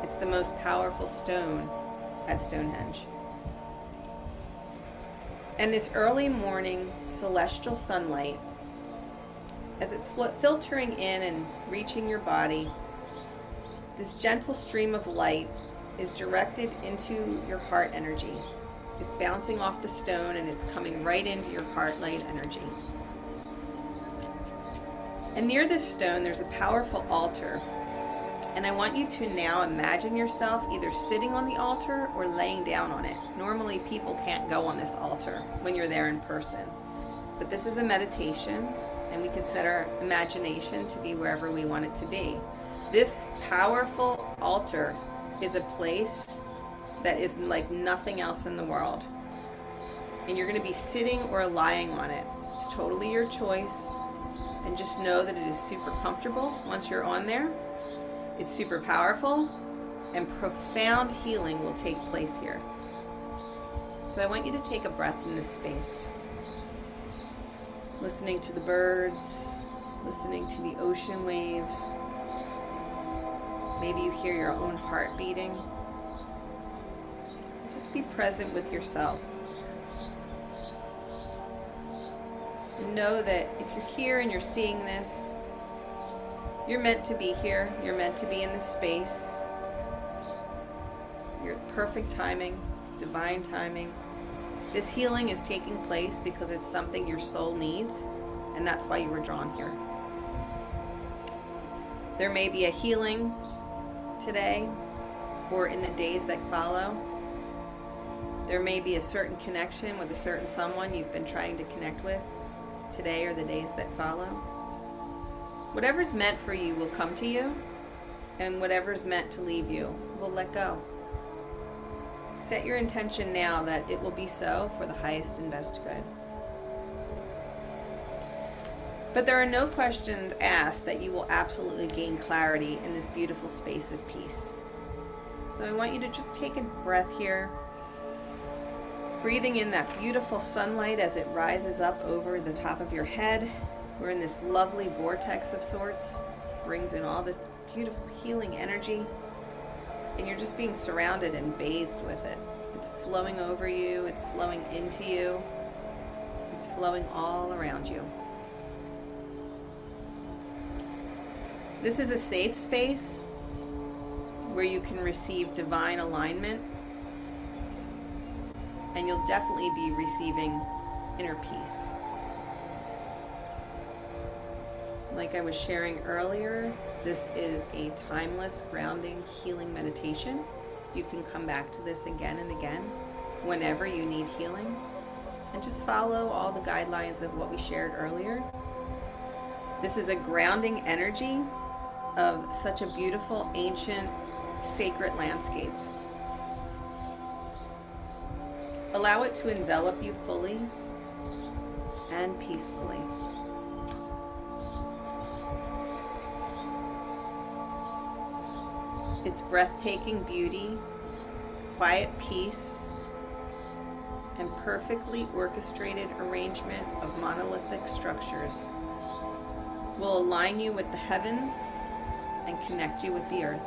It's the most powerful stone at Stonehenge. And this early morning celestial sunlight, as it's filtering in and reaching your body, this gentle stream of light is directed into your heart energy. It's bouncing off the stone and it's coming right into your heart light energy. And near this stone, there's a powerful altar. And I want you to now imagine yourself either sitting on the altar or laying down on it. Normally, people can't go on this altar when you're there in person. But this is a meditation, and we can set our imagination to be wherever we want it to be. This powerful altar is a place that is like nothing else in the world. And you're going to be sitting or lying on it. It's totally your choice. And just know that it is super comfortable once you're on there. It's super powerful, and profound healing will take place here. So I want you to take a breath in this space. Listening to the birds, listening to the ocean waves. Maybe you hear your own heart beating. Just be present with yourself. And know that if you're here and you're seeing this, you're meant to be here. You're meant to be in this space. You're perfect timing, divine timing. This healing is taking place because it's something your soul needs, and that's why you were drawn here. There may be a healing today or in the days that follow. There may be a certain connection with a certain someone you've been trying to connect with today or the days that follow. Whatever's meant for you will come to you, and whatever's meant to leave you will let go. Set your intention now that it will be so for the highest and best good. But there are no questions asked that you will absolutely gain clarity in this beautiful space of peace. So I want you to just take a breath here, breathing in that beautiful sunlight as it rises up over the top of your head. We're in this lovely vortex of sorts, brings in all this beautiful healing energy, and you're just being surrounded and bathed with it. It's flowing over you, it's flowing into you, it's flowing all around you. This is a safe space where you can receive divine alignment, and you'll definitely be receiving inner peace. Like I was sharing earlier, this is a timeless grounding healing meditation. You can come back to this again and again whenever you need healing, and just follow all the guidelines of what we shared earlier. This is a grounding energy of such a beautiful, ancient, sacred landscape. Allow it to envelop you fully and peacefully. Its breathtaking beauty, quiet peace, and perfectly orchestrated arrangement of monolithic structures will align you with the heavens and connect you with the earth.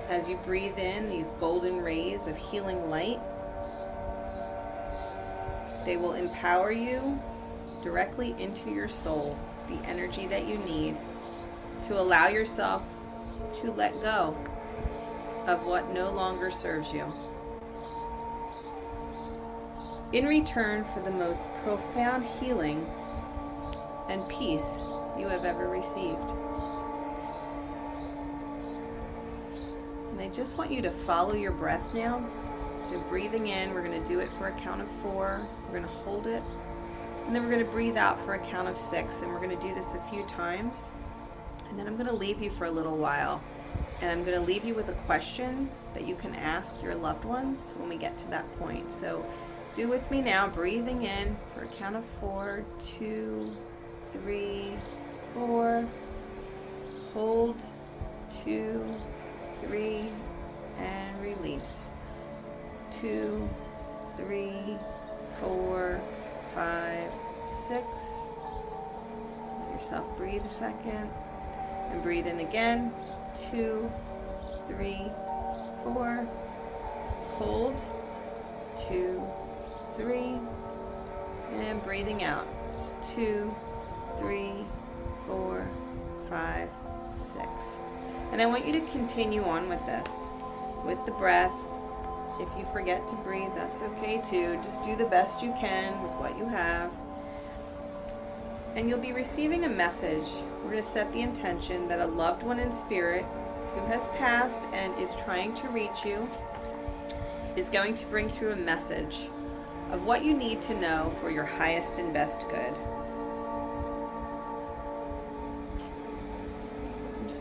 As you breathe in these golden rays of healing light, they will empower you directly into your soul, the energy that you need to allow yourself to let go of what no longer serves you, in return for the most profound healing and peace you have ever received. And I just want you to follow your breath now. So breathing in, we're going to do it for a count of 4. We're going to hold it. And then we're going to breathe out for a count of 6. And we're going to do this a few times. And then I'm going to leave you for a little while. And I'm going to leave you with a question that you can ask your loved ones when we get to that point. So do with me now, breathing in for a count of 4, 2, 3, 4. Hold, 2, 3, and release. 2, 3, 4, 5, 6. Let yourself breathe a second. And breathe in again. 2, 3, 4. Hold. 2, 3. And breathing out. 2, 3, 4, 5, 6. And I want you to continue on with this, with the breath. If you forget to breathe, that's okay too. Just do the best you can with what you have. And you'll be receiving a message. We're going to set the intention that a loved one in spirit who has passed and is trying to reach you is going to bring through a message of what you need to know for your highest and best good.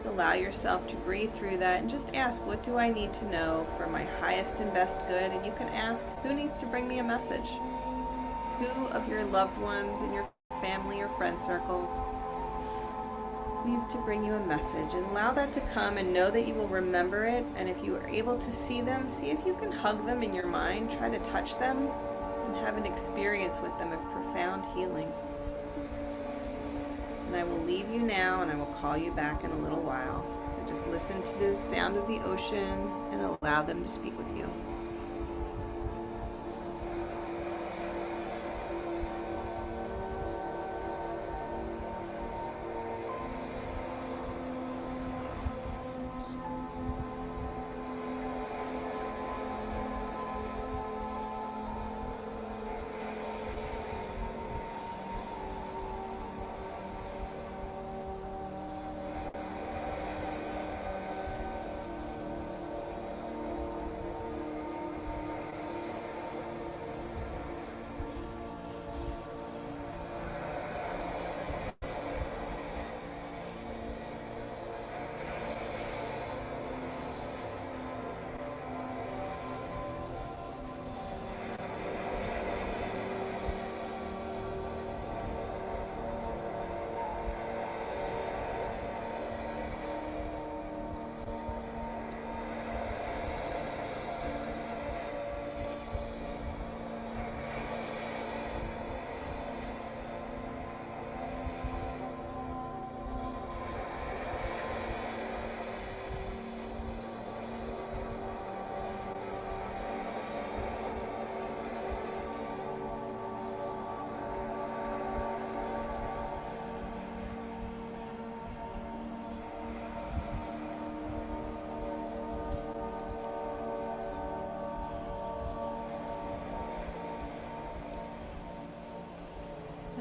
Allow yourself to breathe through that and just ask, what do I need to know for my highest and best good? And you can ask, who needs to bring me a message? Who of your loved ones in your family or friend circle needs to bring you a message? And allow that to come and know that you will remember it. And if you are able to see them, see if you can hug them in your mind, try to touch them and have an experience with them of profound healing. And I will leave you now, and I will call you back in a little while. So just listen to the sound of the ocean and allow them to speak with you.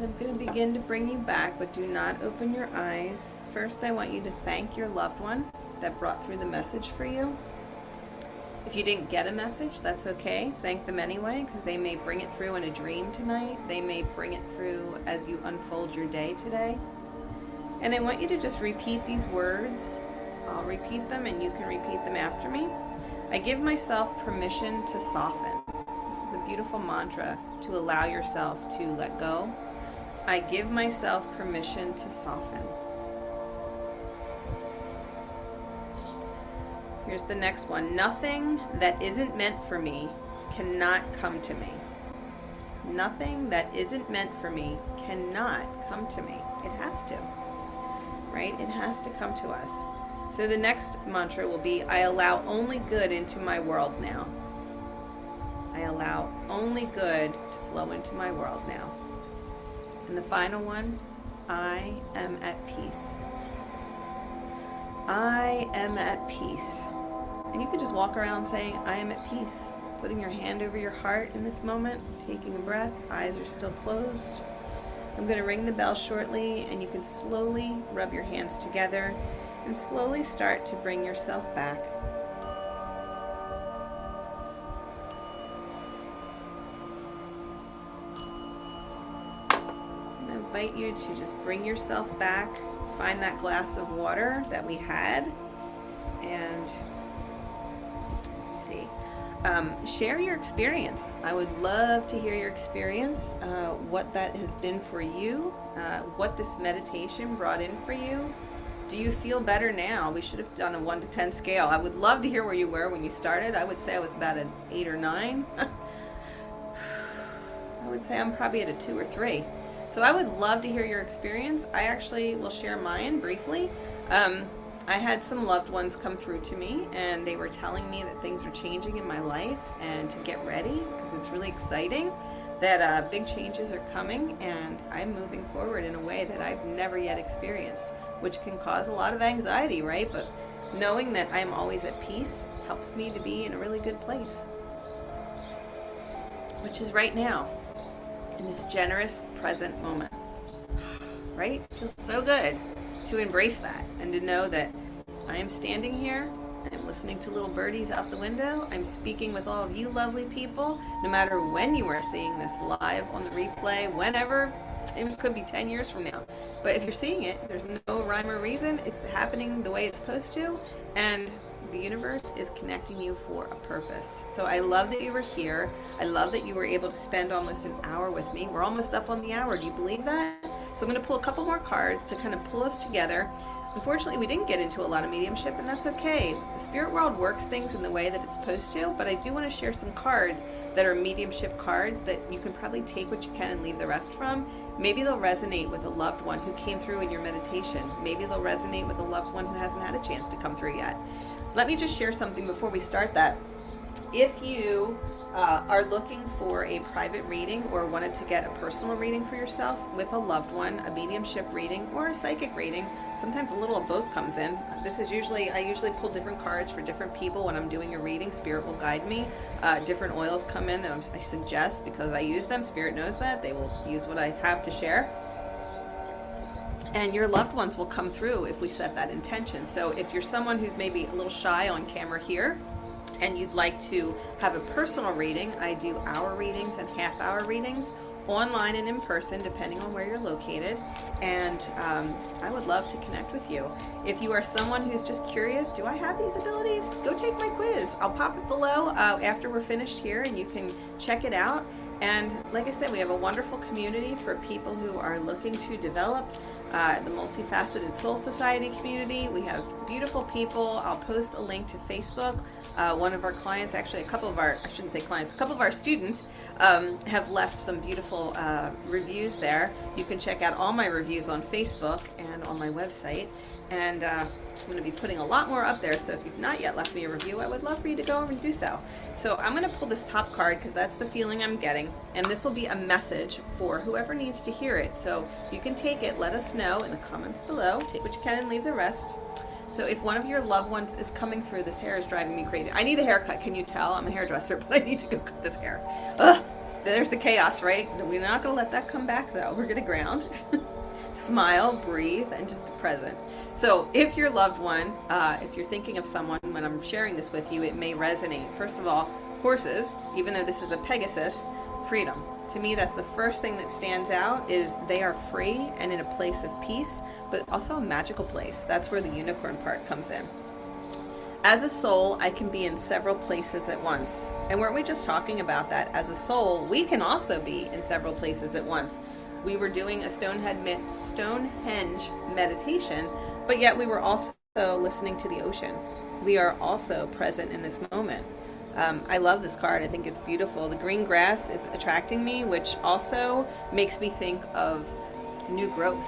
I'm going to begin to bring you back, but do not open your eyes. First, I want you to thank your loved one that brought through the message for you. If you didn't get a message, that's okay. Thank them anyway, because they may bring it through in a dream tonight. They may bring it through as you unfold your day today. And I want you to just repeat these words. I'll repeat them, and you can repeat them after me. I give myself permission to soften. This is a beautiful mantra to allow yourself to let go. I give myself permission to soften. Here's the next one. Nothing that isn't meant for me cannot come to me. Nothing that isn't meant for me cannot come to me. It has to, right? It has to come to us. So the next mantra will be, I allow only good into my world now. I allow only good to flow into my world now. And the final one, I am at peace. I am at peace. And you can just walk around saying, I am at peace. Putting your hand over your heart in this moment, taking a breath, eyes are still closed. I'm going to ring the bell shortly, and you can slowly rub your hands together and slowly start to bring yourself back. I invite you to just bring yourself back, find that glass of water that we had, and let's see. Share your experience. I would love to hear your experience, what that has been for you, what this meditation brought in for you. Do you feel better now? We should have done a 1 to 10 scale. I would love to hear where you were when you started. I would say I was about an 8 or 9. I would say I'm probably at a 2 or 3. So I would love to hear your experience. I actually will share mine briefly. I had some loved ones come through to me, and they were telling me that things are changing in my life and to get ready, because it's really exciting that big changes are coming, and I'm moving forward in a way that I've never yet experienced, which can cause a lot of anxiety, right? But knowing that I'm always at peace helps me to be in a really good place, which is right now, in this generous present moment, right? It feels so good to embrace that and to know that I am standing here, I'm listening to little birdies out the window, I'm speaking with all of you lovely people, no matter when you are seeing this live on the replay, whenever, it could be 10 years from now. But if you're seeing it, there's no rhyme or reason, it's happening the way it's supposed to, and the universe is connecting you for a purpose. So I love that you were here. I love that you were able to spend almost an hour with me. We're almost up on the hour. Do you believe that? So I'm going to pull a couple more cards to kind of pull us together. Unfortunately, we didn't get into a lot of mediumship, and that's okay. The spirit world works things in the way that it's supposed to, but I do want to share some cards that are mediumship cards that you can probably take what you can and leave the rest from. Maybe they'll resonate with a loved one who came through in your meditation. Maybe they'll resonate with a loved one who hasn't had a chance to come through yet. Let me just share something before we start that. If you are looking for a private reading or wanted to get a personal reading for yourself with a loved one, a mediumship reading or a psychic reading, sometimes a little of both comes in. I usually pull different cards for different people when I'm doing a reading. Spirit will guide me. Different oils come in that I suggest because I use them. Spirit knows that. They will use what I have to share. And your loved ones will come through if we set that intention. So if you're someone who's maybe a little shy on camera here, and you'd like to have a personal reading, I do hour readings and half-hour readings, online and in person, depending on where you're located. And I would love to connect with you. If you are someone who's just curious, do I have these abilities? Go take my quiz. I'll pop it below after we're finished here, and you can check it out. And like I said, we have a wonderful community for people who are looking to develop the Multifaceted Soul Society community. We have beautiful people. I'll post a link to Facebook. One of our clients, actually a couple of our students have left some beautiful reviews there. You can check out all my reviews on Facebook and on my website. And I'm going to be putting a lot more up there, so if you've not yet left me a review, I would love for you to go over and do so. So I'm going to pull this top card because that's the feeling I'm getting, and this will be a message for whoever needs to hear it. So you can take it, let us know in the comments below, take what you can and leave the rest. So if one of your loved ones is coming through, this hair is driving me crazy. I need a haircut, can you tell? I'm a hairdresser, but I need to go cut this hair. Ugh, there's the chaos, right? We're not going to let that come back, though. We're going to ground, smile, breathe, and just be present. So if your loved one, if you're thinking of someone when I'm sharing this with you, it may resonate. First of all, horses, even though this is a Pegasus, freedom. To me, that's the first thing that stands out, is they are free and in a place of peace, but also a magical place. That's where the unicorn part comes in. As a soul, I can be in several places at once. And weren't we just talking about that? As a soul, we can also be in several places at once. We were doing a Stonehenge meditation, but yet we were also listening to the ocean. We are also present in this moment. I love this card. I think it's beautiful. The green grass is attracting me, which also makes me think of new growth,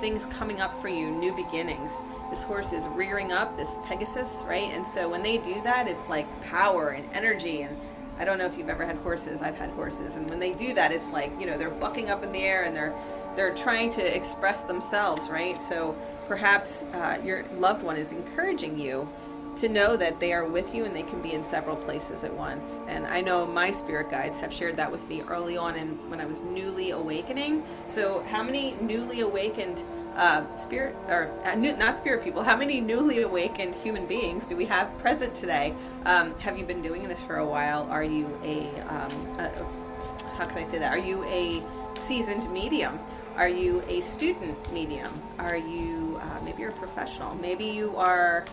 things coming up for you, new beginnings. This horse is rearing up, this Pegasus, right? And so when they do that, it's like power and energy. And I don't know if you've ever had horses. I've had horses. And when they do that, it's like, they're bucking up in the air and they're trying to express themselves, right? So perhaps your loved one is encouraging you to know that they are with you and they can be in several places at once. And I know my spirit guides have shared that with me early on when I was newly awakening. So how many newly awakened not spirit people, how many newly awakened human beings do we have present today? Have you been doing this for a while? Are you how can I say that? Are you a seasoned medium? Are you a student medium? Are you, maybe you're a professional. Maybe you are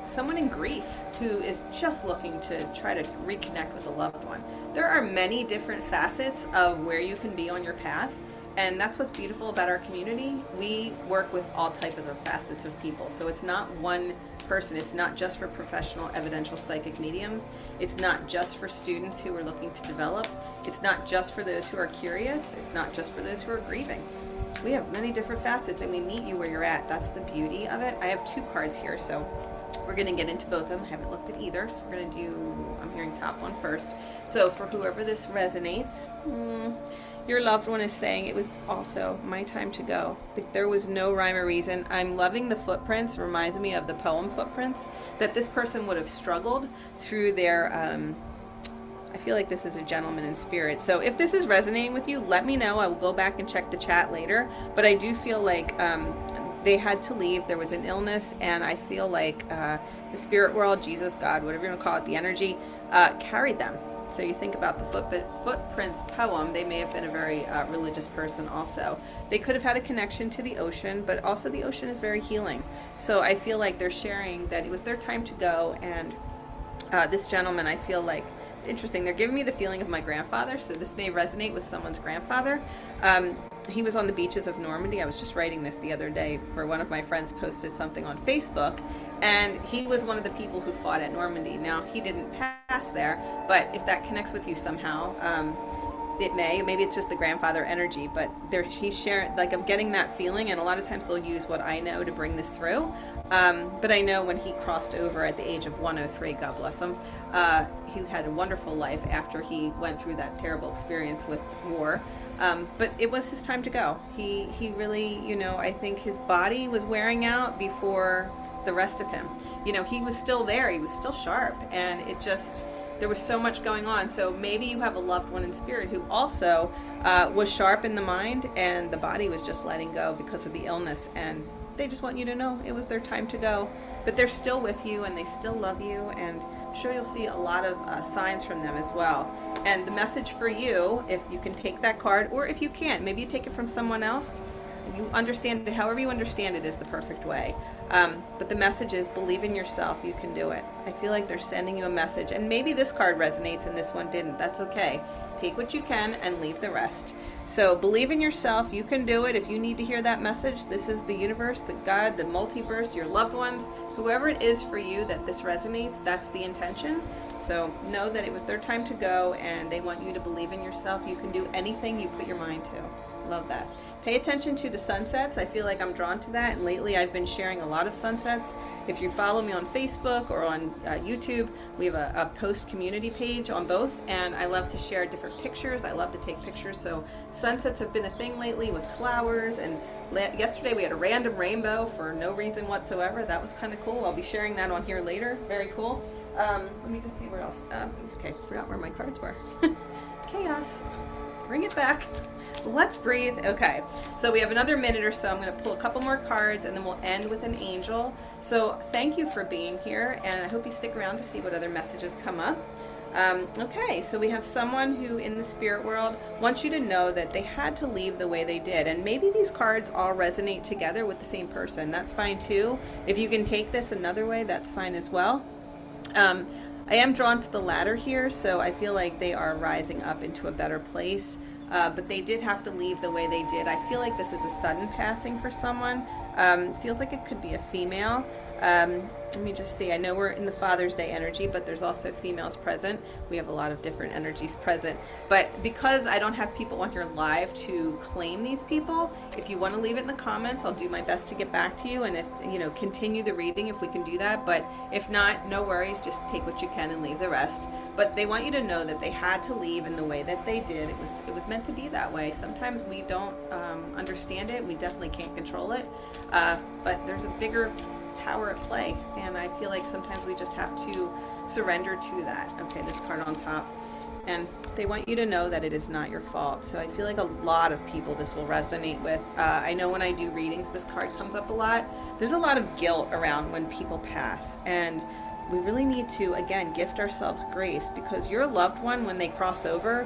someone in grief who is just looking to try to reconnect with a loved one. There are many different facets of where you can be on your path, and that's what's beautiful about our community. We work with all types of facets of people, so it's not one person. It's not just for professional evidential psychic mediums. It's not just for students who are looking to develop. It's not just for those who are curious. It's not just for those who are grieving. We have many different facets, and we meet you where you're at. That's the beauty of it. I have 2 cards here, so we're going to get into both of them. I haven't looked at either, so we're going to do, I'm hearing top one first. So for whoever this resonates, your loved one is saying it was also my time to go. There was no rhyme or reason. I'm loving the footprints. It reminds me of the poem Footprints, that this person would have struggled through their I feel like this is a gentleman in spirit. So if this is resonating with you, let me know. I will go back and check the chat later. But I do feel like they had to leave. There was an illness, and I feel like the spirit world, Jesus, God, whatever you want to call it, the energy, carried them. So you think about the Footprints poem, they may have been a very religious person also. They could have had a connection to the ocean, but also the ocean is very healing. So I feel like they're sharing that it was their time to go, and this gentleman, I feel like, interesting, they're giving me the feeling of my grandfather, so this may resonate with someone's grandfather. He was on the beaches of Normandy. I was just writing this the other day for one of my friends, posted something on Facebook, and he was one of the people who fought at Normandy. Now, he didn't pass there, but if that connects with you somehow, it maybe it's just the grandfather energy, but he's sharing, like, I'm getting that feeling, and a lot of times they'll use what I know to bring this through. But I know when he crossed over at the age of 103, God bless him, he had a wonderful life after he went through that terrible experience with war. But it was his time to go. He really, I think his body was wearing out before the rest of him. He was still there. He was still sharp, and there was so much going on. So maybe you have a loved one in spirit who also was sharp in the mind, and the body was just letting go because of the illness. And they just want you to know it was their time to go. But they're still with you, and they still love you. And I'm sure you'll see a lot of signs from them as well. And the message for you, if you can take that card, or if you can't, maybe you take it from someone else. You understand it, however you understand it is the perfect way. But the message is, believe in yourself, you can do it. I feel like they're sending you a message, and maybe this card resonates and this one didn't. That's okay. Take what you can and leave the rest. So believe in yourself, you can do it. If you need to hear that message, this is the universe, the God, the multiverse, your loved ones, whoever it is for you that this resonates, that's the intention. So know that it was their time to go, and they want you to believe in yourself. You can do anything you put your mind to. Love that. Pay attention to the sunsets. I feel like I'm drawn to that, and lately I've been sharing a lot of sunsets. If you follow me on Facebook or on YouTube, we have a post community page on both, and I love to share different pictures. I love to take pictures. So sunsets have been a thing lately with flowers, and yesterday we had a random rainbow for no reason whatsoever. That was kind of cool. I'll be sharing that on here later. Very cool. Let me just see where else. Okay, forgot where my cards were. Chaos. Bring it back. Let's breathe. Okay, so we have another minute or so. I'm going to pull a couple more cards, and then we'll end with an angel. So thank you for being here, and I hope you stick around to see what other messages come up. Okay, so we have someone who in the spirit world wants you to know that they had to leave the way they did, and maybe these cards all resonate together with the same person. That's fine too. If you can take this another way, that's fine as well. I am drawn to the latter here, so I feel like they are rising up into a better place, but they did have to leave the way they did. I feel like this is a sudden passing for someone. Feels like it could be a female. Let me just see. I know we're in the Father's Day energy, but there's also females present. We have a lot of different energies present. But because I don't have people on here live to claim these people, if you want to leave it in the comments, I'll do my best to get back to you. And if, continue the reading if we can do that. But if not, no worries. Just take what you can and leave the rest. But they want you to know that they had to leave in the way that they did. It was meant to be that way. Sometimes we don't understand it. We definitely can't control it. But there's a bigger power at play, and I feel like sometimes we just have to surrender to that. Okay, this card on top, and they want you to know that it is not your fault. So I feel like a lot of people this will resonate with. I know when I do readings, this card comes up a lot. There's a lot of guilt around when people pass, and we really need to, again, gift ourselves grace, because your loved one, when they cross over,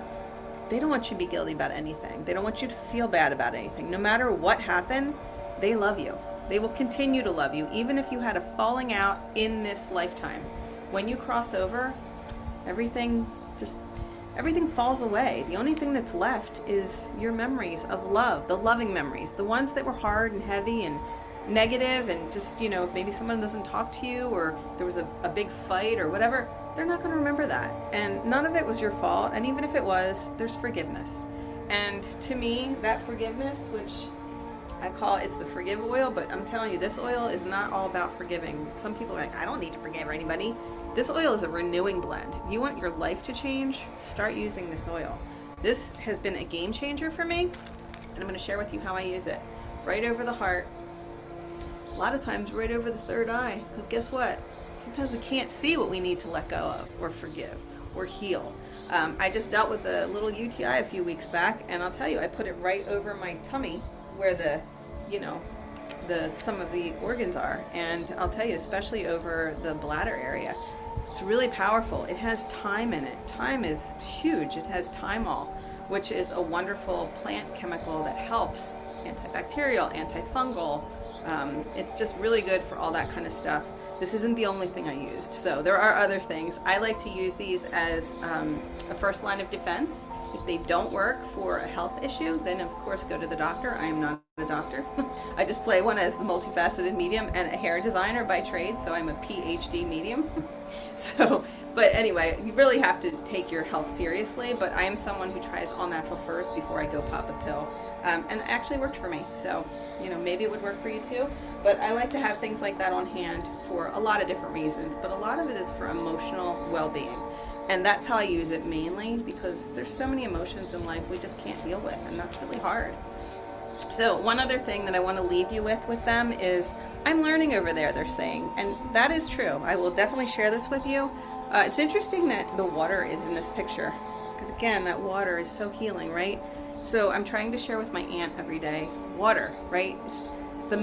they don't want you to be guilty about anything. They don't want you to feel bad about anything. No matter what happened, they love you. They will continue to love you, even if you had a falling out in this lifetime. When you cross over, everything falls away. The only thing that's left is your memories of love, the loving memories, the ones that were hard and heavy and negative, and just, if maybe someone doesn't talk to you, or there was a big fight or whatever, they're not going to remember that. And none of it was your fault. And even if it was, there's forgiveness. And to me, that forgiveness, which I call it's the forgive oil, but I'm telling you, this oil is not all about forgiving. Some people are like, I don't need to forgive anybody. This oil is a renewing blend. If you want your life to change, start using this oil. This has been a game changer for me, and I'm going to share with you how I use it. Right over the heart. A lot of times right over the third eye, because guess what? Sometimes we can't see what we need to let go of, or forgive, or heal. I just dealt with a little UTI a few weeks back, and I'll tell you, I put it right over my tummy, where some of the organs are, and I'll tell you, especially over the bladder area, it's really powerful. It has thyme in it. Thyme is huge. It has thymol, which is a wonderful plant chemical that helps antibacterial, antifungal. It's just really good for all that kind of stuff. This isn't the only thing I used, so there are other things. I like to use these as a first line of defense. If they don't work for a health issue, then of course go to the doctor. I am not a doctor. I just play one as the multifaceted medium and a hair designer by trade, so I'm a PhD medium. But anyway, you really have to take your health seriously, but I am someone who tries all natural first before I go pop a pill. And it actually worked for me, so maybe it would work for you too. But I like to have things like that on hand for a lot of different reasons, but a lot of it is for emotional well-being. And that's how I use it mainly, because there's so many emotions in life we just can't deal with, and that's really hard. So one other thing that I want to leave you with them is, I'm learning over there, they're saying, and that is true. I will definitely share this with you. It's interesting that the water is in this picture, because again, that water is so healing, right? So I'm trying to share with my aunt every day, water, right? It's the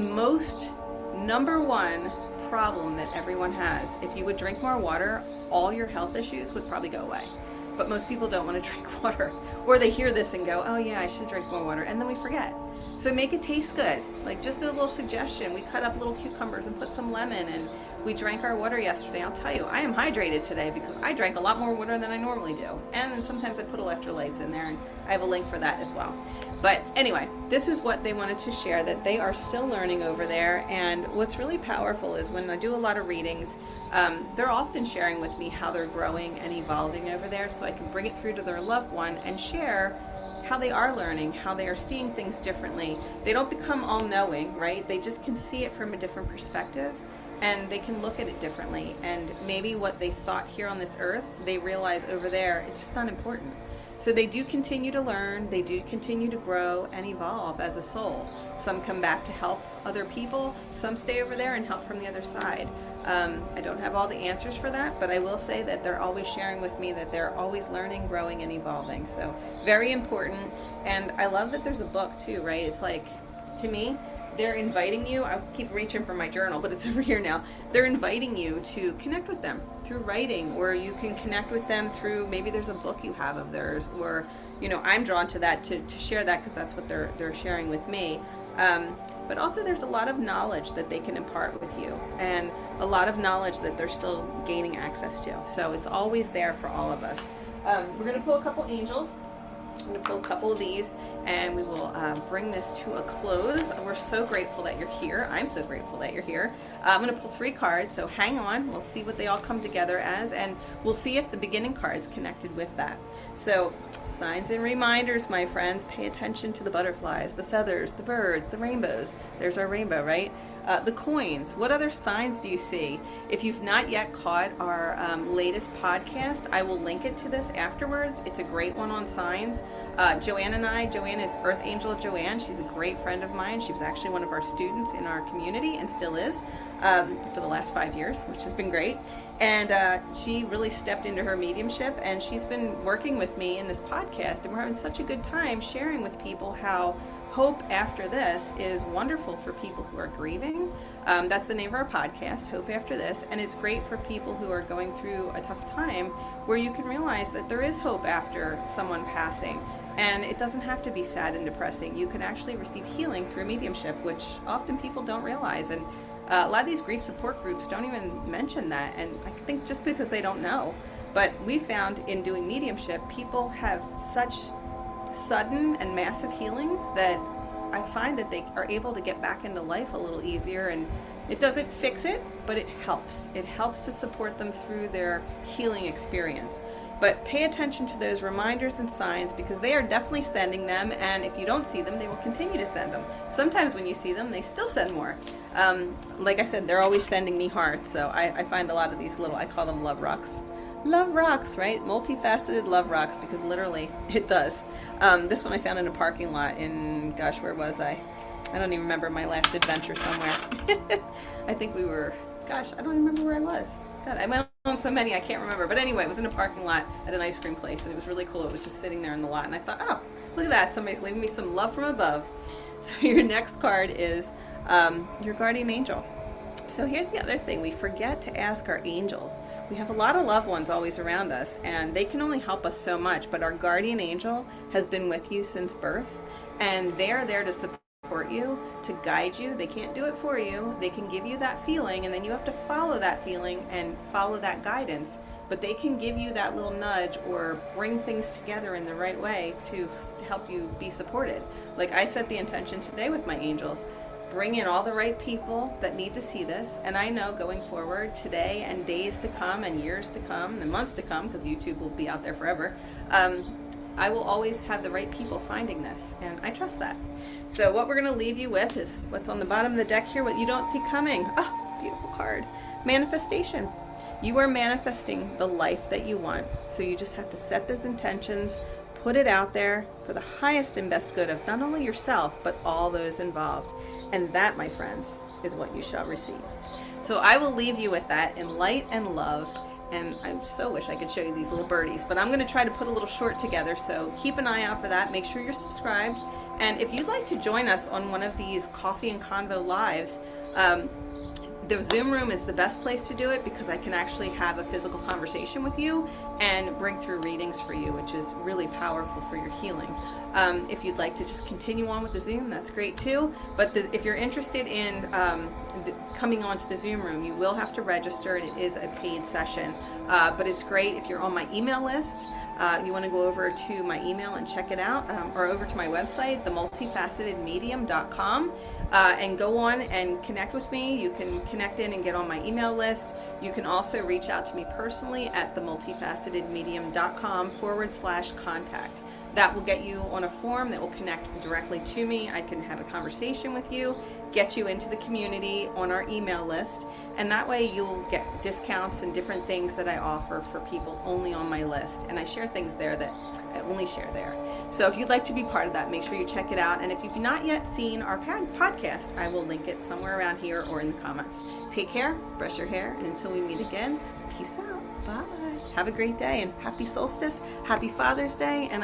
number one problem that everyone has. If you would drink more water, all your health issues would probably go away. But most people don't want to drink water, or they hear this and go, oh yeah, I should drink more water, and then we forget. So make it taste good. Like, just a little suggestion, we cut up little cucumbers and put some lemon, and we drank our water yesterday. I'll tell you, I am hydrated today because I drank a lot more water than I normally do. And then sometimes I put electrolytes in there, and I have a link for that as well. But anyway, this is what they wanted to share, that they are still learning over there. And what's really powerful is when I do a lot of readings, they're often sharing with me how they're growing and evolving over there, so I can bring it through to their loved one and share how they are learning, how they are seeing things differently. They don't become all-knowing, right? They just can see it from a different perspective, and they can look at it differently. And maybe what they thought here on this earth, they realize over there, it's just not important. So they do continue to learn, they do continue to grow and evolve as a soul. Some come back to help other people, some stay over there and help from the other side. I don't have all the answers for that, but I will say that they're always sharing with me that they're always learning, growing, and evolving. So very important. And I love that there's a book too, right? It's like, to me, they're inviting you, I keep reaching for my journal, but it's over here now. They're inviting you to connect with them through writing, or you can connect with them through, maybe there's a book you have of theirs, or, I'm drawn to that to share that because that's what they're sharing with me. But also there's a lot of knowledge that they can impart with you, and a lot of knowledge that they're still gaining access to. So it's always there for all of us. We're going to pull a couple angels. I'm going to pull a couple of these, and we will bring this to a close. We're so grateful that you're here. I'm so grateful that you're here. I'm going to pull 3 cards, so hang on. We'll see what they all come together as, and we'll see if the beginning card's connected with that. So, signs and reminders, my friends. Pay attention to the butterflies, the feathers, the birds, the rainbows. There's our rainbow, right? The coins. What other signs do you see? If you've not yet caught our latest podcast, I will link it to this afterwards. It's a great one on signs. Joanne is Earth Angel Joanne. She's a great friend of mine. She was actually one of our students in our community and still is for the last 5 years, which has been great. And she really stepped into her mediumship, and she's been working with me in this podcast, and we're having such a good time sharing with people how Hope After This is wonderful for people who are grieving. That's the name of our podcast, Hope After This, and it's great for people who are going through a tough time where you can realize that there is hope after someone passing, and it doesn't have to be sad and depressing. You can actually receive healing through mediumship, which often people don't realize, and a lot of these grief support groups don't even mention that, and I think just because they don't know. But we found in doing mediumship, people have such sudden and massive healings that I find that they are able to get back into life a little easier, and it doesn't fix it, but it helps. It helps to support them through their healing experience. But pay attention to those reminders and signs, because they are definitely sending them, and if you don't see them, they will continue to send them. Sometimes when you see them, they still send more. Like I said, they're always sending me hearts, so I find a lot of these little, I call them love rocks. Love rocks, right? Multifaceted love rocks, because literally it does. This one I found in a parking lot in, gosh, where was I? I don't even remember, my last adventure somewhere. I think we were, gosh, I don't even remember where I was. God, I went on so many, I can't remember. But anyway, it was in a parking lot at an ice cream place, and it was really cool. It was just sitting there in the lot, and I thought, oh, look at that. Somebody's leaving me some love from above. So your next card is your guardian angel. So here's the other thing. We forget to ask our angels. We have a lot of loved ones always around us, and they can only help us so much, but our guardian angel has been with you since birth, and they're there to support you, to guide you. They can't do it for you. They can give you that feeling, and then you have to follow that feeling and follow that guidance, but they can give you that little nudge or bring things together in the right way to help you be supported. Like I set the intention today with my angels. Bring in all the right people that need to see this, and I know going forward, today and days to come and years to come and months to come, because YouTube will be out there forever, I will always have the right people finding this, and I trust that. So what we're going to leave you with is what's on the bottom of the deck here, what you don't see coming. Oh, beautiful card. Manifestation. You are manifesting the life that you want, so you just have to set those intentions, put it out there for the highest and best good of not only yourself, but all those involved. And that, my friends, is what you shall receive. So I will leave you with that in light and love. And I so wish I could show you these little birdies, but I'm going to try to put a little short together. So keep an eye out for that. Make sure you're subscribed. And if you'd like to join us on one of these Coffee and Convo lives, the Zoom room is the best place to do it, because I can actually have a physical conversation with you and bring through readings for you, which is really powerful for your healing. If you'd like to just continue on with the Zoom, that's great too. But if you're interested in coming on to the Zoom room, you will have to register, and it is a paid session. But it's great if you're on my email list. You want to go over to my email and check it out, or over to my website, themultifacetedmedium.com, and go on and connect with me. You can connect in and get on my email list. You can also reach out to me personally at themultifacetedmedium.com/contact. That will get you on a form that will connect directly to me. I can have a conversation with you, get you into the community on our email list, and that way you'll get discounts and different things that I offer for people only on my list. And I share things there that I only share there. So if you'd like to be part of that, make sure you check it out. And if you've not yet seen our podcast, I will link it somewhere around here or in the comments. Take care, brush your hair, and until we meet again, peace out. Bye. Have a great day, and happy solstice, happy Father's Day, and